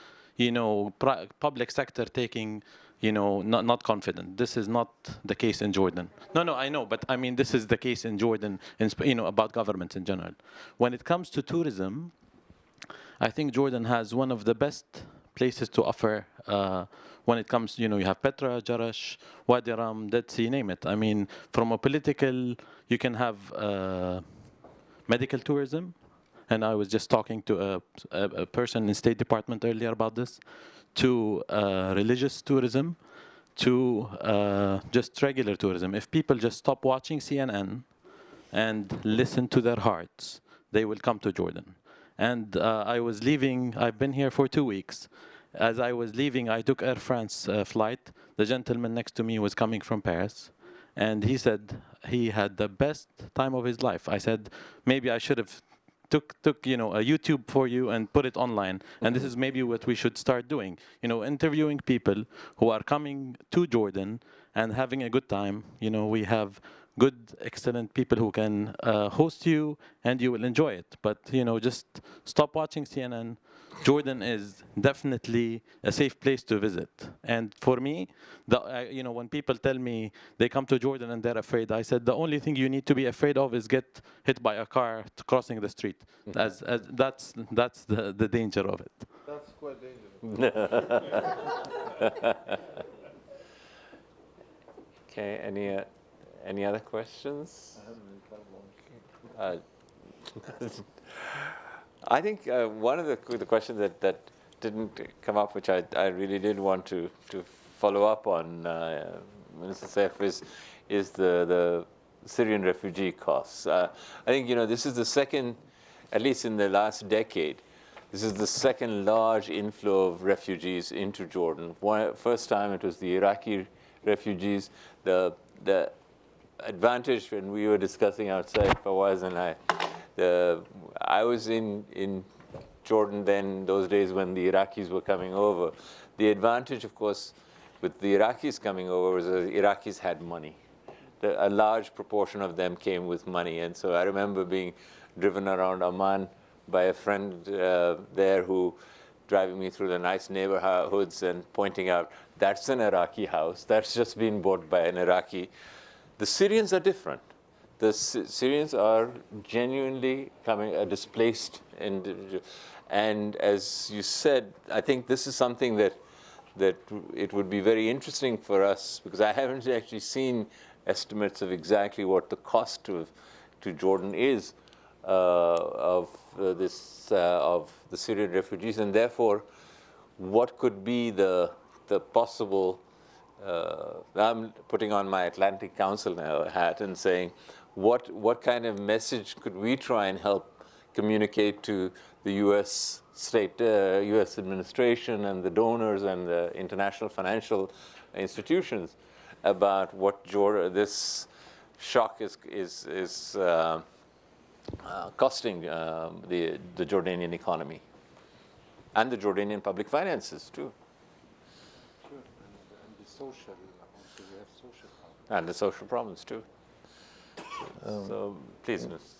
public sector taking, not confident. This is not the case in Jordan. No, I know, but I mean, this is the case in Jordan, about governments in general. When it comes to tourism, I think Jordan has one of the best places to offer when it comes, you have Petra, Jarash, Wadi Ram, Dead Sea, name it. I mean, from a political, you can have medical tourism, and I was just talking to a person in State Department earlier about this, to religious tourism, to just regular tourism. If people just stop watching CNN and listen to their hearts, they will come to Jordan. And I was leaving, I've been here for 2 weeks. As I was leaving, I took Air France flight. The gentleman next to me was coming from Paris, and he said he had the best time of his life. I said, maybe I should have took a YouTube for you and put it online. And this is maybe what we should start doing. Interviewing people who are coming to Jordan and having a good time. We have good, excellent people who can host you, and you will enjoy it. But just stop watching CNN. Jordan is definitely a safe place to visit. And for me, when people tell me they come to Jordan and they're afraid, I said the only thing you need to be afraid of is get hit by a car crossing the street. As that's the danger of it. That's quite dangerous. Okay, any other questions? I think one of the questions that didn't come up, which I really did want to follow up on, Minister Saif, is the Syrian refugee costs. I think this is the second, at least in the last decade, this is the second large inflow of refugees into Jordan. First time it was the Iraqi refugees. The advantage when we were discussing outside, Fawaz and I was in Jordan then, those days when the Iraqis were coming over. The advantage, of course, with the Iraqis coming over was the Iraqis had money. A large proportion of them came with money. And so I remember being driven around Amman by a friend there who driving me through the nice neighborhoods and pointing out, that's an Iraqi house. That's just been bought by an Iraqi. The Syrians are different. The Syrians are genuinely displaced. And as you said, I think this is something that it would be very interesting for us, because I haven't actually seen estimates of exactly what the cost to Jordan is of the Syrian refugees, and therefore what could be the possible. I'm putting on my Atlantic Council now hat and saying, what kind of message could we try and help communicate to the U.S. U.S. administration and the donors and the international financial institutions about what this shock is costing the Jordanian economy and the Jordanian public finances too. Sure, and the social, also we have social problems. And the social problems too. So please, Ms.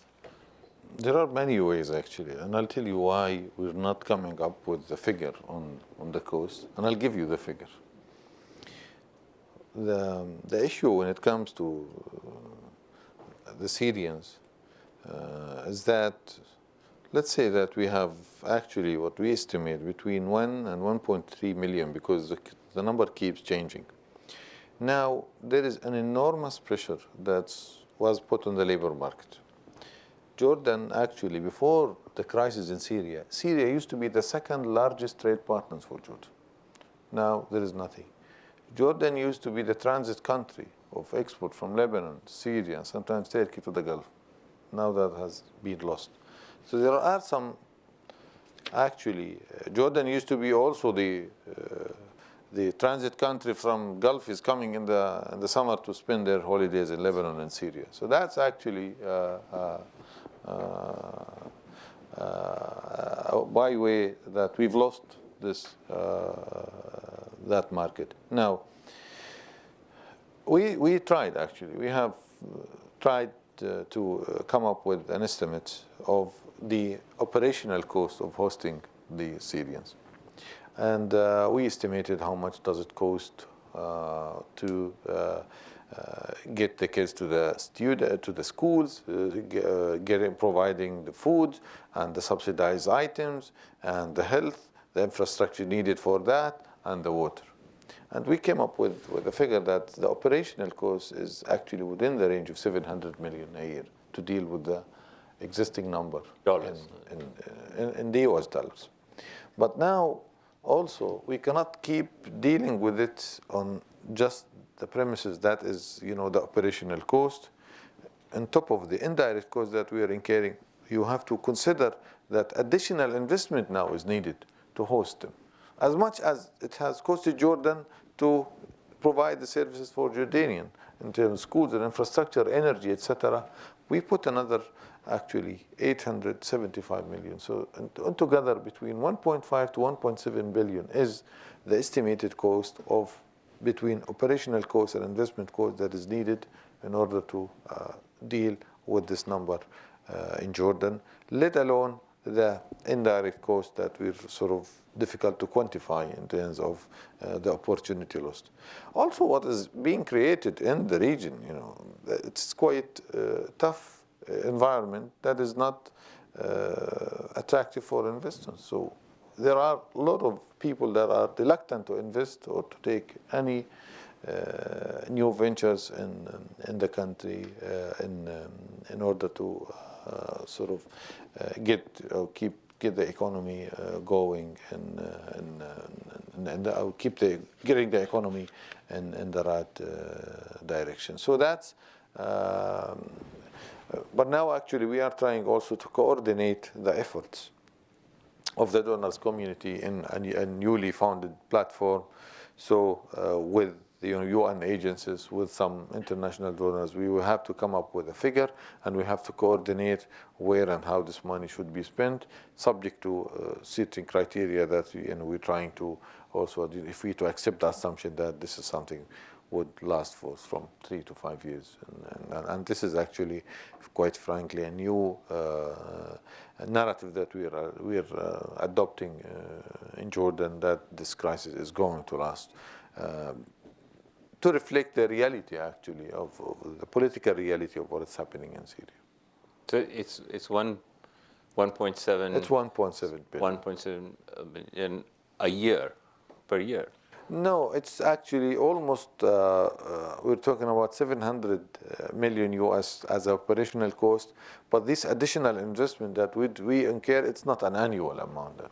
There are many ways actually, and I'll tell you why we're not coming up with the figure on the coast, and I'll give you the figure. The issue when it comes to the Syrians is that, let's say that we have actually what we estimate between 1 and 1.3 million, because the number keeps changing. Now, there is an enormous pressure that was put on the labor market. Jordan, actually, before the crisis in Syria used to be the second largest trade partner for Jordan. Now, there is nothing. Jordan used to be the transit country of export from Lebanon, Syria, and sometimes Turkey to the Gulf. Now that has been lost. So there are some, actually, Jordan used to be also the transit country from Gulf is coming in the summer to spend their holidays in Lebanon and Syria. So that's actually by way that we've lost this that market. Now, we tried actually. We have tried to come up with an estimate of the operational cost of hosting the Syrians. And we estimated how much does it cost to get the kids to the schools, providing the food and the subsidized items and the health, the infrastructure needed for that, and the water. And we came up with a figure that the operational cost is actually within the range of 700 million a year to deal with the existing number in the US dollars. But now, also, we cannot keep dealing with it on just the premises that is, the operational cost. On top of the indirect cost that we are incurring, you have to consider that additional investment now is needed to host them. As much as it has costed Jordan to provide the services for Jordanian in terms of schools and infrastructure, energy, etc., we put another actually 875 million. So altogether between 1.5 to 1.7 billion is the estimated cost of between operational cost and investment cost that is needed in order to deal with this number in Jordan, let alone the indirect cost that we're sort of difficult to quantify in terms of the opportunity lost. Also, what is being created in the region, it's quite tough environment that is not attractive for investors. So there are a lot of people that are reluctant to invest or to take any new ventures in the country in order to sort of get the economy going and keep getting the economy in the right direction. So that's. But now actually we are trying also to coordinate the efforts of the donors community in a newly founded platform. So with the UN agencies, with some international donors, we will have to come up with a figure, and we have to coordinate where and how this money should be spent, subject to certain criteria that we're trying to also, if we to accept the assumption that this is something would last for from 3 to 5 years. And this is actually, quite frankly, a new narrative that we are adopting in Jordan, that this crisis is going to last, to reflect the reality, actually, of the political reality of what is happening in Syria. So it's 1.7. It's 1.7 billion. 1.7 billion a year, per year. No, it's actually almost, we're talking about 700 million US as operational cost, but this additional investment that we incur, it's not an annual amount that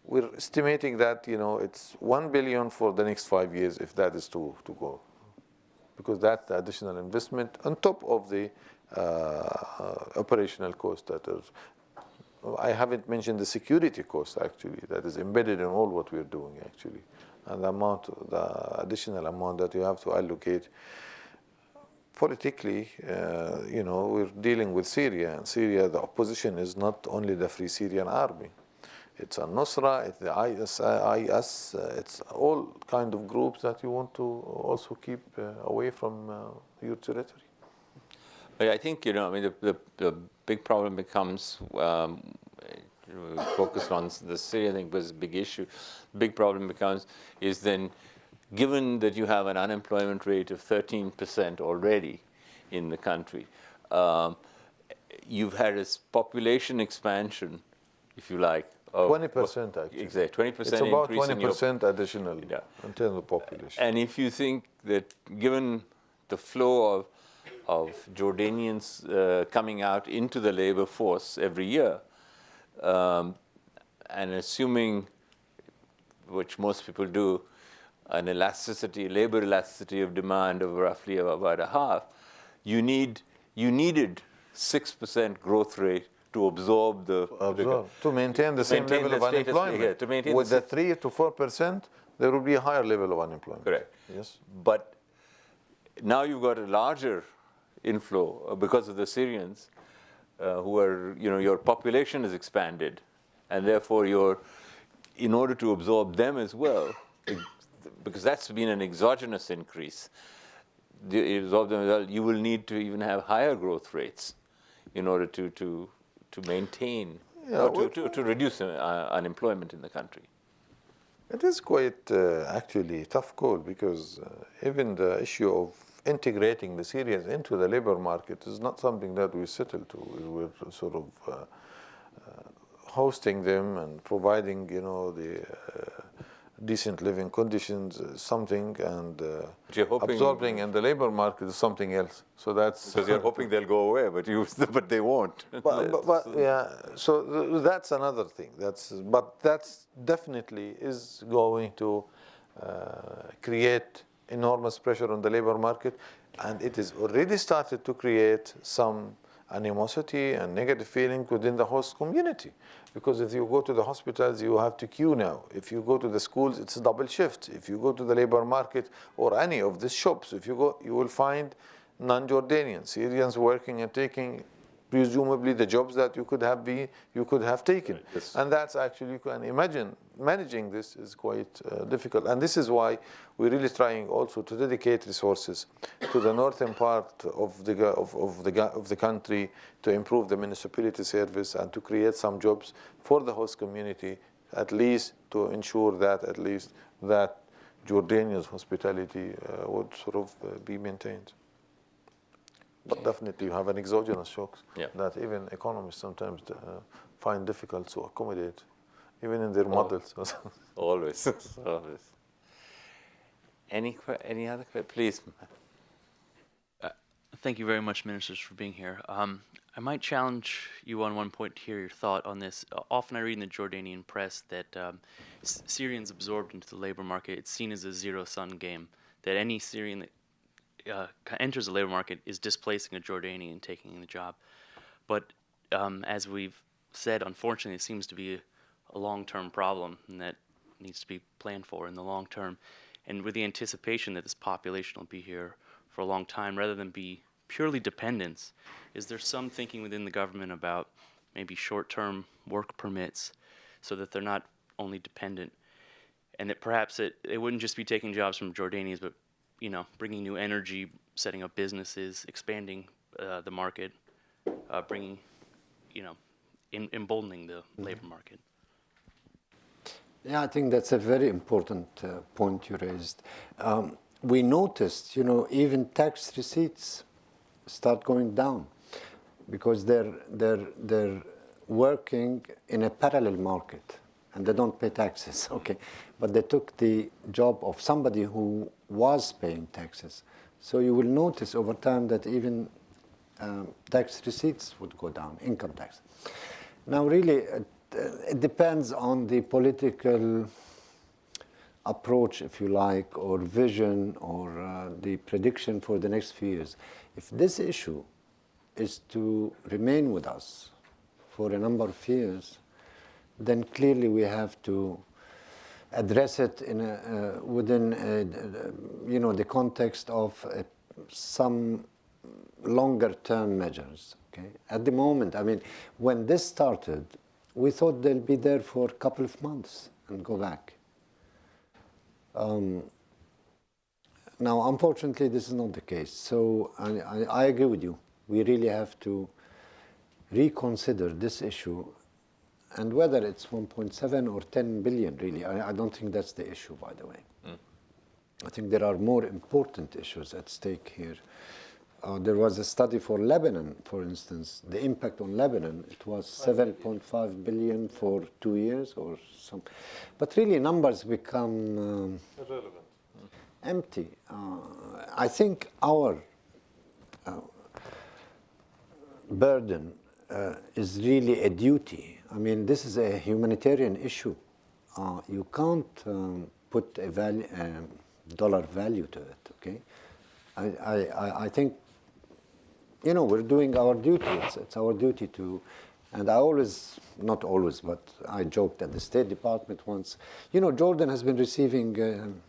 we're estimating that, it's 1 billion for the next 5 years, if that is to go, because that's the additional investment on top of the operational cost that is. I haven't mentioned the security cost, actually, that is embedded in all what we're doing, actually, and the additional amount that you have to allocate. Politically, we're dealing with Syria, and Syria, the opposition is not only the Free Syrian Army. It's al-Nusra, it's the IS, it's all kind of groups that you want to also keep away from your territory. I think, the big problem becomes, focused on the Syria thing was a big issue. The big problem becomes is then, given that you have an unemployment rate of 13% already in the country, you've had a population expansion, if you like. 20%, actually. Exactly, 20% It's about increase 20% additionally in terms of population. And if you think that given the flow of Jordanians coming out into the labor force every year, and assuming, which most people do, an elasticity, labor elasticity of demand of roughly about a half, you needed 6% growth rate to absorb to maintain the same level of unemployment. To maintain with the 3 to 4%, there will be a higher level of unemployment. Correct. Yes. But now you've got a larger inflow because of the Syrians, who are, your population has expanded, and therefore in order to absorb them as well, because that's been an exogenous increase, you will need to even have higher growth rates in order to maintain, or to reduce unemployment in the country. It is quite actually a tough call, because even the issue of integrating the Syrians into the labor market is not something that we settle to. We're sort of hosting them and providing, the decent living conditions, something, and absorbing in the labor market is something else. So that's because you're hoping they'll go away, but they won't. But yeah, so that's another thing. That's definitely is going to create enormous pressure on the labor market, and it has already started to create some animosity and negative feeling within the host community. Because if you go to the hospitals, you have to queue now. If you go to the schools, it's a double shift. If you go to the labor market or any of the shops, if you go, you will find non-Jordanian Syrians working and taking presumably the jobs that you could have taken. Right. Yes. And that's actually, you can imagine, managing this is quite difficult. And this is why we're really trying also to dedicate resources to the northern part of the country, to improve the municipality service and to create some jobs for the host community, at least to ensure that that Jordania's hospitality would sort of be maintained. But definitely you have an exogenous shocks that even economists sometimes find difficult to accommodate, even in their models. Always. Any other questions? Please. Thank you very much, ministers, for being here. I might challenge you on one point to hear your thought on this. Often I read in the Jordanian press that Syrians absorbed into the labor market, it's seen as a zero-sum game, that any Syrian that enters the labor market is displacing a Jordanian taking the job. But as we've said, unfortunately, it seems to be a long-term problem, and that needs to be planned for in the long term. And with the anticipation that this population will be here for a long time, rather than be purely dependents, is there some thinking within the government about maybe short-term work permits so that they're not only dependent, and that perhaps it wouldn't just be taking jobs from Jordanians, but bringing new energy, setting up businesses, expanding the market, bringing, emboldening the labor market? Yeah, I think that's a very important point you raised. We noticed, even tax receipts start going down because they're working in a parallel market and they don't pay taxes, okay? But they took the job of somebody who was paying taxes. So you will notice over time that even tax receipts would go down, income tax. Now, really, it depends on the political approach, if you like, or vision, or the prediction for the next few years. If this issue is to remain with us for a number of years, then clearly we have to address it within the context of some longer-term measures. Okay. At the moment, when this started, we thought they'll be there for a couple of months and go back. Now, unfortunately, this is not the case. So I agree with you. We really have to reconsider this issue, and whether it's 1.7 or 10 billion, really, I don't think that's the issue, by the way. I think there are more important issues at stake here. There was a study for Lebanon, for instance, the impact on Lebanon. It was 7.5 billion for 2 years or something. But really, numbers become irrelevant, empty. I think our burden is really a duty. This is a humanitarian issue. You can't put a value, dollar value to it, okay? I think, you know, we're doing our duty. It's our duty to, and I always, not always, but I joked at the State Department once, you know, Jordan has been receiving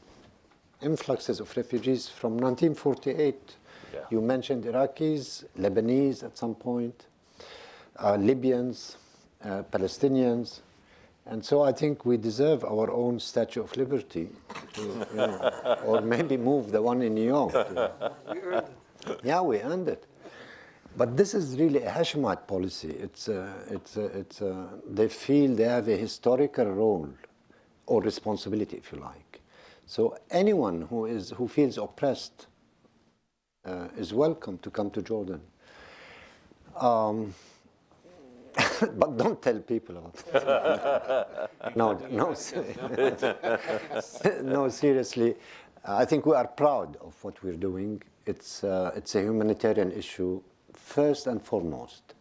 influxes of refugees from 1948. Yeah. You mentioned Iraqis, Lebanese at some point, Libyans, Palestinians. And so I think we deserve our own Statue of Liberty, to, you know, or maybe move the one in New York. We earned it. Yeah, we earned it. But this is really a Hashemite policy. They feel they have a historical role or responsibility, if you like. So anyone who feels oppressed is welcome to come to Jordan. But don't tell people about it. No, seriously. I think we are proud of what we're doing. It's a humanitarian issue, first and foremost.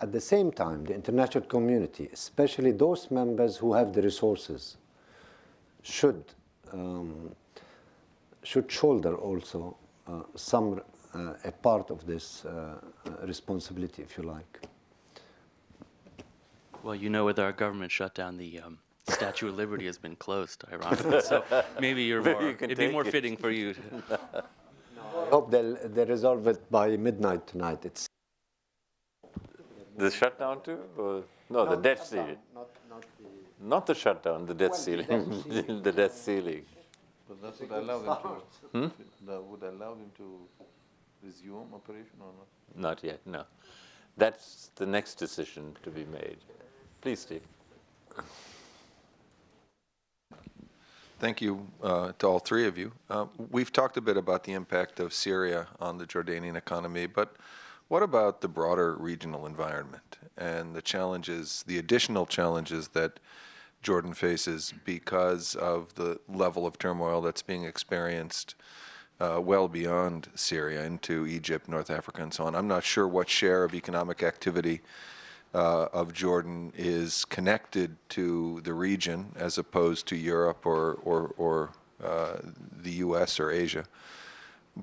At the same time, the international community, especially those members who have the resources, should shoulder also a part of this responsibility, if you like. Well, you know, with our government shutdown, the Statue of Liberty has been closed, ironically. So maybe it'd be more fitting for you. I hope they resolve it by midnight tonight. It's The shutdown too? Or, no, the debt ceiling. Not the shutdown, the debt ceiling. The debt ceiling. But that would allow them to. That would allow them to resume operation or not? Not yet, no. That's the next decision to be made. Please, Steve. Thank you to all three of you. We've talked a bit about the impact of Syria on the Jordanian economy, but what about the broader regional environment and the challenges, the additional challenges that Jordan faces because of the level of turmoil that's being experienced well beyond Syria into Egypt, North Africa, and so on? I'm not sure what share of economic activity of Jordan is connected to the region as opposed to Europe or the U.S. or Asia.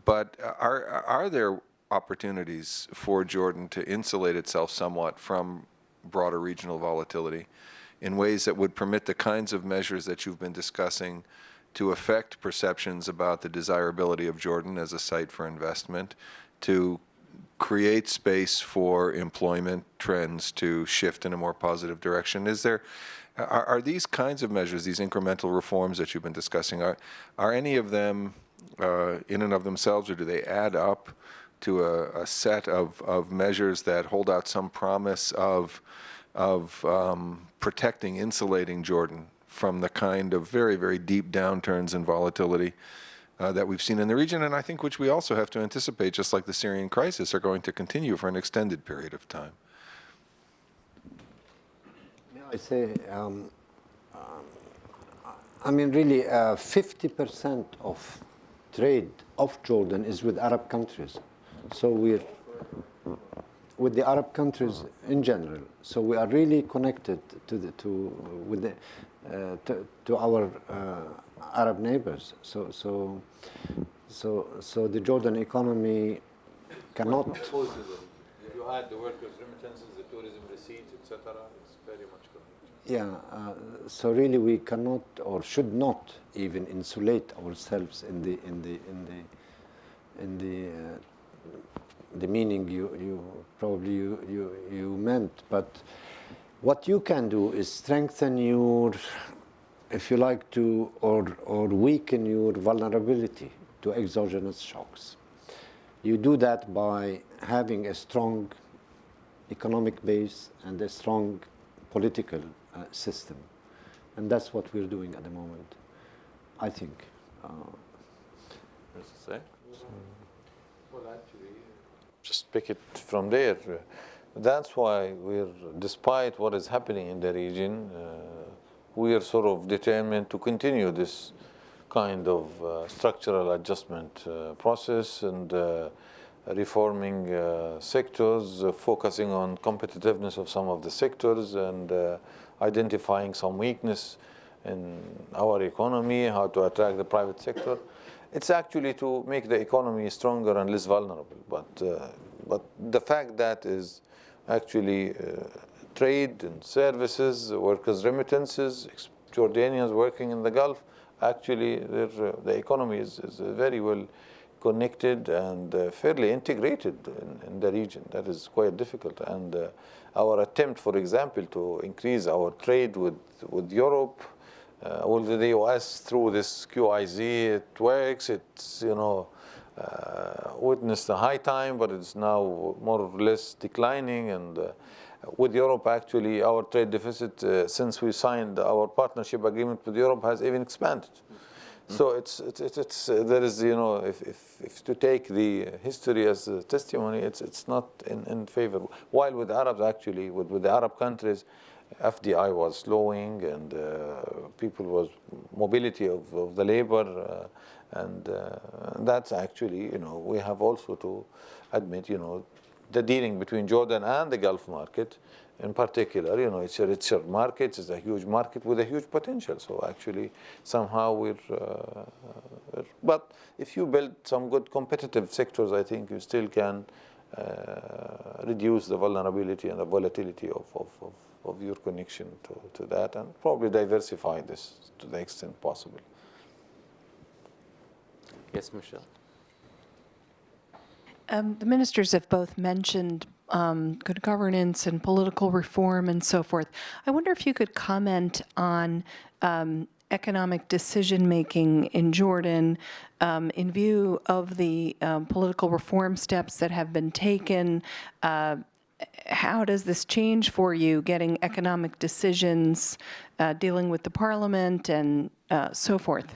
But are there opportunities for Jordan to insulate itself somewhat from broader regional volatility in ways that would permit the kinds of measures that you've been discussing to affect perceptions about the desirability of Jordan as a site for investment, to create space for employment trends to shift in a more positive direction? Are these kinds of measures, these incremental reforms that you've been discussing, are any of them in and of themselves, or do they add up to a set of measures that hold out some promise of protecting, insulating Jordan from the kind of very, very deep downturns and volatility that we've seen in the region, and I think which we also have to anticipate, just like the Syrian crisis, are going to continue for an extended period of time? I say, I mean, really, 50% of trade of Jordan is with Arab countries. So we're with the Arab countries in general. So we are really connected to our Arab neighbors. So the Jordan economy cannot. If you add the workers' remittances, the tourism receipts, etc., it's very much connected. Yeah. So really, we cannot or should not even insulate ourselves in the meaning you probably meant. But what you can do is strengthen your, if you like, or weaken your vulnerability to exogenous shocks. You do that by having a strong economic base and a strong political system. And that's what we're doing at the moment, I think. Well, actually, just pick it from there. That's why despite what is happening in the region, we are sort of determined to continue this kind of structural adjustment process and reforming sectors, focusing on competitiveness of some of the sectors and identifying some weakness in our economy, how to attract the private sector. It's actually to make the economy stronger and less vulnerable. But the fact that is actually trade and services, workers' remittances, Jordanians working in the Gulf, actually the economy is very well connected and fairly integrated in the region. That is quite difficult. And our attempt, for example, to increase our trade with Europe, with the US through this QIZ, it works. It's, witnessed a high time, but it's now more or less declining. And with Europe, actually, our trade deficit, since we signed our partnership agreement with Europe, has even expanded. So there is, if to take the history as a testimony, it's not in favor. While with Arabs, actually, with the Arab countries, FDI was slowing, and mobility of the labor, and that's actually, we have also to admit, the dealing between Jordan and the Gulf market, in particular, it's a richer market, it's a huge market with a huge potential. So actually, somehow but if you build some good competitive sectors, I think you still can reduce the vulnerability and the volatility of your connection to that, and probably diversify this to the extent possible. Yes, Michelle. The ministers have both mentioned good governance and political reform and so forth. I wonder if you could comment on economic decision-making in Jordan in view of the political reform steps that have been taken. How does this change for you, getting economic decisions, dealing with the parliament, and so forth?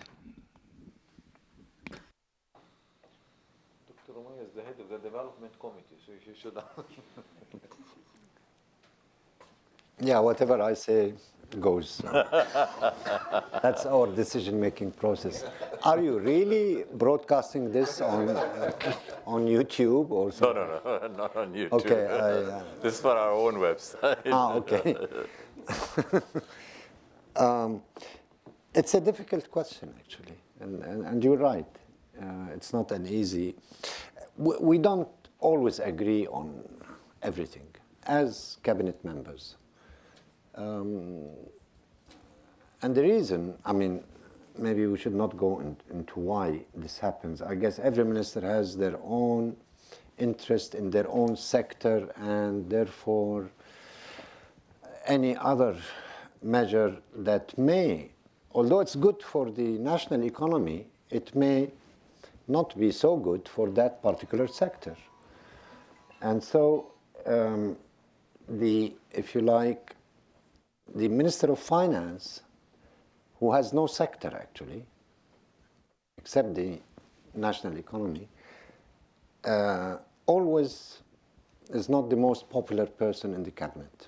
Dr. Ummaya is the head of the development committee, so you should. Yeah, whatever I say goes. That's our decision-making process. Are you really broadcasting this on YouTube or something? No, not on YouTube. Okay. This is for our own website. Okay. It's a difficult question, actually, and you're right. It's not an easy. We don't always agree on everything as cabinet members. And the reason, maybe we should not go into why this happens. I guess every minister has their own interest in their own sector, and therefore any other measure that may, although it's good for the national economy, it may not be so good for that particular sector. And so if you like, the Minister of Finance, who has no sector actually, except the national economy, always is not the most popular person in the cabinet.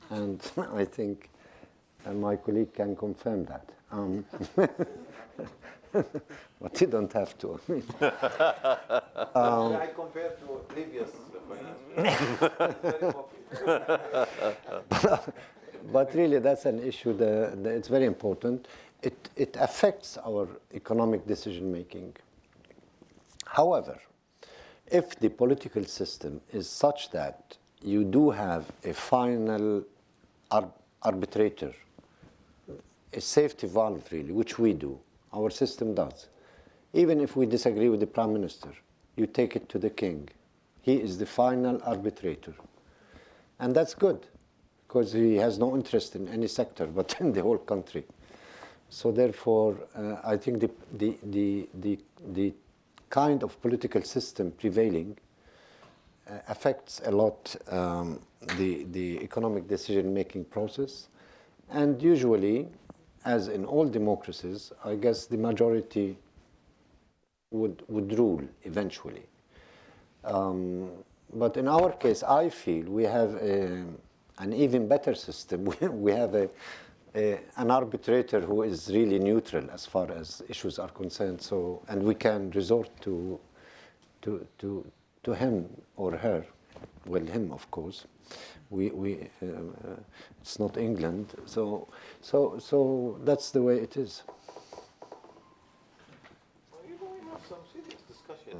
And I think my colleague can confirm that. But you don't have to. I compare to previous finance. But really, that's an issue. It's very important. It affects our economic decision-making. However, if the political system is such that you do have a final arbitrator, a safety valve, really, which we do, our system does. Even if we disagree with the prime minister, you take it to the king. He is the final arbitrator. And that's good, because he has no interest in any sector, but in the whole country. So therefore, I think the kind of political system prevailing affects a lot the economic decision-making process. And usually, as in all democracies, I guess the majority would rule eventually. But in our case, I feel we have an even better system. We have an arbitrator who is really neutral as far as issues are concerned. So, and we can resort to him or her, well, him of course, It's not England. So that's the way it is. We have some serious discussion,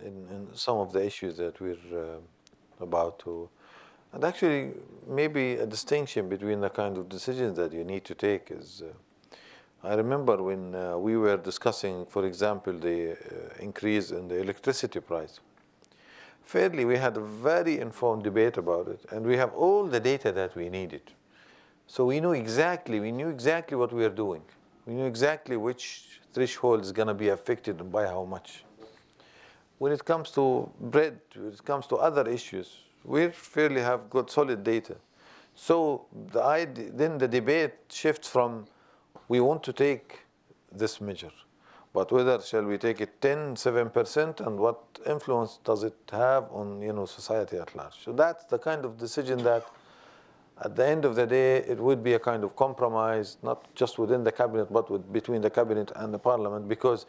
in some of the issues that we're about to. And actually, maybe a distinction between the kind of decisions that you need to take is, I remember when we were discussing, for example, the increase in the electricity price. Fairly, we had a very informed debate about it, and we have all the data that we needed. So we knew exactly what we were doing. We knew exactly which threshold is going to be affected and by how much. When it comes to bread, when it comes to other issues, we fairly have got solid data. So then the debate shifts from, we want to take this measure, but whether shall we take it 10, 7%, and what influence does it have on society at large? So that's the kind of decision that, at the end of the day, it would be a kind of compromise, not just within the cabinet, but between the cabinet and the parliament, because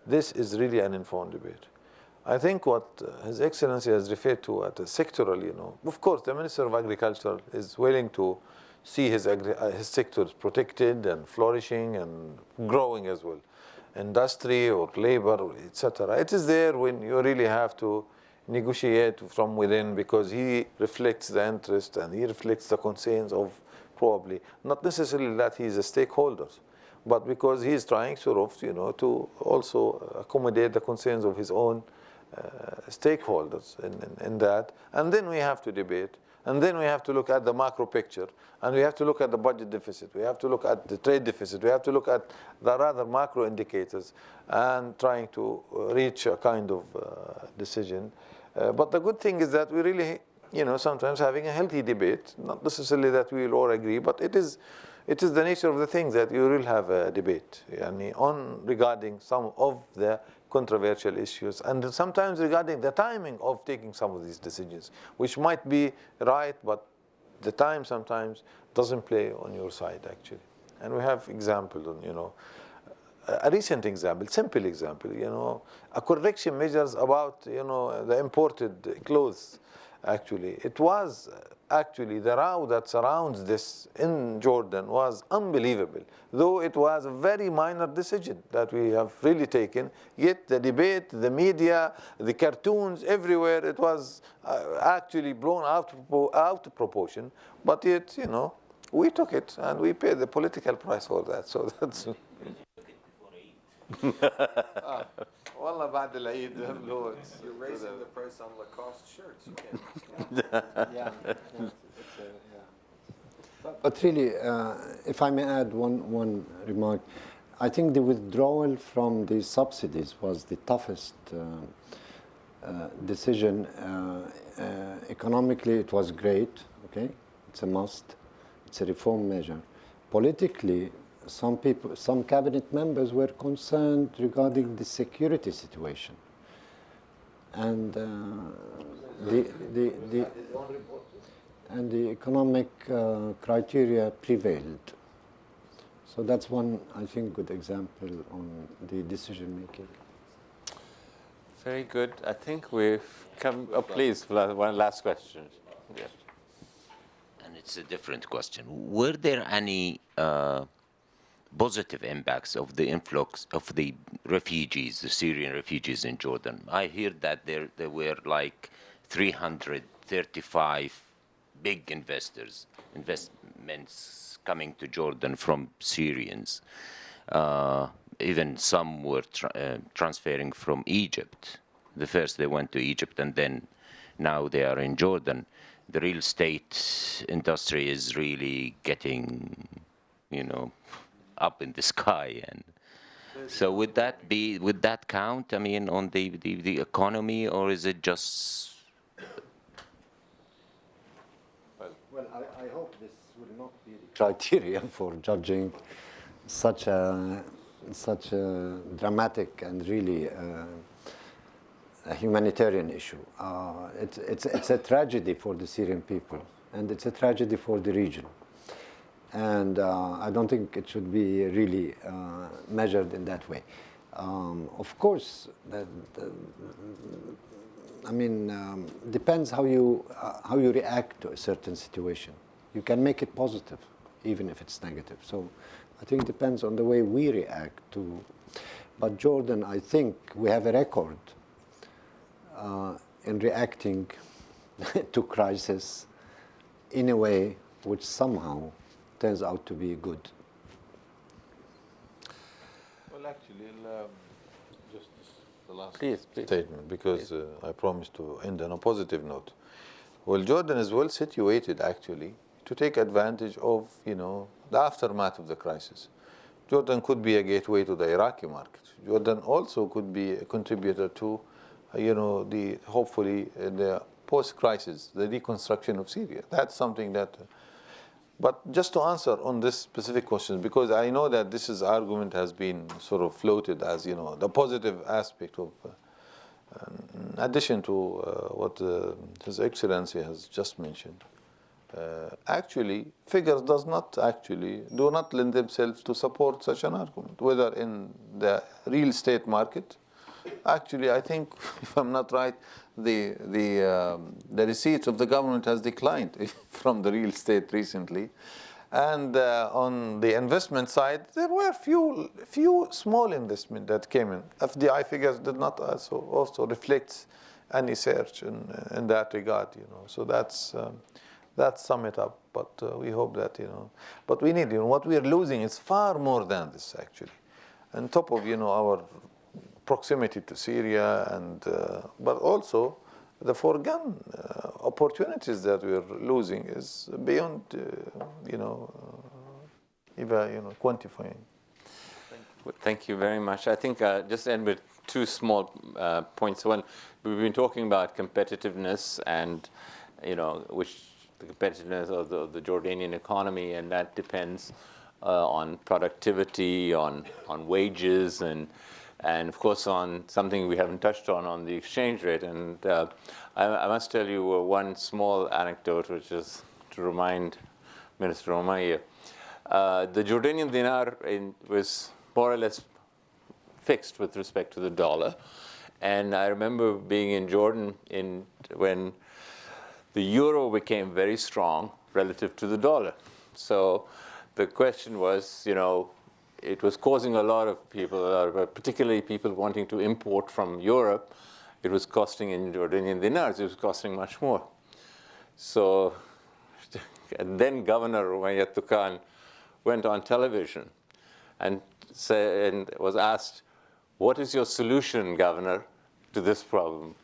this is really an informed debate. I think what His Excellency has referred to at a sectoral, of course, the Minister of Agriculture is willing to see his sectors protected and flourishing and growing as well. Industry or labor, etc. It is there when you really have to negotiate from within, because he reflects the interest and he reflects the concerns of, probably, not necessarily that he is a stakeholder, but because he is trying sort of, to also accommodate the concerns of his own stakeholders in that. And then we have to debate, and then we have to look at the macro picture, and we have to look at the budget deficit, we have to look at the trade deficit, we have to look at the rather macro indicators, and trying to reach a kind of decision. But the good thing is that we really, sometimes having a healthy debate, not necessarily that we will all agree, but it is the nature of the thing that you will have a debate regarding some of the controversial issues, and sometimes regarding the timing of taking some of these decisions, which might be right, but the time sometimes doesn't play on your side, actually. And we have examples on, a recent example, simple example, a correction measures about, the imported clothes, actually. It was actually the row that surrounds this in Jordan was unbelievable, though it was a very minor decision that we have really taken. Yet the debate, the media, the cartoons, everywhere, it was actually blown out of proportion. But yet, we took it and we paid the political price for that. So that's. Wallah, بعد العيد. You're raising the price on Lacoste shirts. You can't. But really, if I may add one remark, I think the withdrawal from the subsidies was the toughest decision. Economically, it was great. Okay, it's a must. It's a reform measure. Politically, some cabinet members were concerned regarding the security situation, and the economic criteria prevailed. So that's one, I think, good example on the decision making. Very good. I think we've come. Oh, please, one last question. Yeah. And it's a different question. Were there any positive impacts of the influx of the refugees, the Syrian refugees in Jordan? I hear that there were like 335 big investments coming to Jordan from Syrians. Even some were transferring from Egypt. First they went to Egypt, and then now they are in Jordan. The real estate industry is really getting, up in the sky. And so would that count, on the economy, or is it just? Well, I hope this will not be the criteria for judging such a dramatic and really a humanitarian issue. It's a tragedy for the Syrian people, and it's a tragedy for the region. And I don't think it should be really measured in that way. Of course, I mean, depends how you react to a certain situation. You can make it positive, even if it's negative. So I think it depends on the way we react to. But Jordan, I think we have a record in reacting to crisis in a way which somehow turns out to be good. Well, actually, just the last Please. statement, because I promised to end on a positive note. Well, Jordan is well situated, actually, to take advantage of, the aftermath of the crisis. Jordan could be a gateway to the Iraqi market. Jordan also could be a contributor to, hopefully, the post-crisis, the reconstruction of Syria. That's something that. But just to answer on this specific question, because I know that this argument has been sort of floated as, the positive aspect of, in addition to what His Excellency has just mentioned. Actually, figures do not lend themselves to support such an argument, whether in the real estate market. Actually, I think, if I'm not right, the receipts of the government has declined from the real estate recently. And on the investment side, there were few small investment that came in. FDI figures did not also reflect any surge in that regard, So that's sum it up. But we hope that, but we need, what we are losing is far more than this, actually. On top of, our proximity to Syria, and but also the foregone opportunities that we are losing is beyond, even quantifying. Thank you very much. I think just end with two small points. One, we've been talking about competitiveness and, which the competitiveness of the Jordanian economy, and that depends on productivity, on wages, and of course on something we haven't touched on the exchange rate. And I must tell you one small anecdote, which is to remind Minister Ummaya. The Jordanian dinar was more or less fixed with respect to the dollar. And I remember being in Jordan when the euro became very strong relative to the dollar. So the question was, it was causing a lot of people, particularly people wanting to import from Europe. It was costing in Jordanian dinars, it was costing much more. So, and then Governor Ummaya Toukan went on television and was asked, "What is your solution, Governor, to this problem?"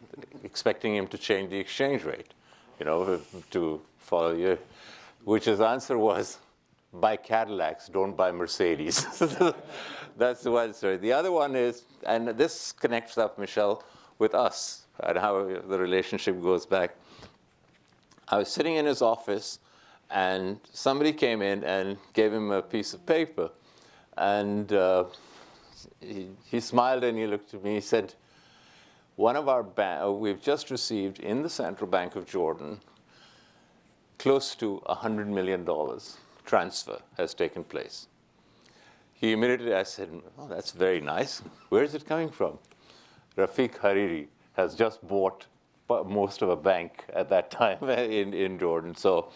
Expecting him to change the exchange rate, to follow you. Which his answer was, "Buy Cadillacs, don't buy Mercedes." That's the one story. The other one is, and this connects up, Michelle, with us and how the relationship goes back. I was sitting in his office, and somebody came in and gave him a piece of paper. And he smiled and he looked at me. He said, "One of our we've just received in the Central Bank of Jordan close to $100 million transfer has taken place." He immediately, I said, "Oh, that's very nice. Where is it coming from?" Rafik Hariri has just bought most of a bank at that time in Jordan. So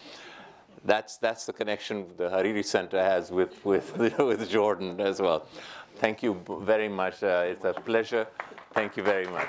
that's the connection the Hariri Center has with Jordan as well. Thank you very much. It's a pleasure. Thank you very much.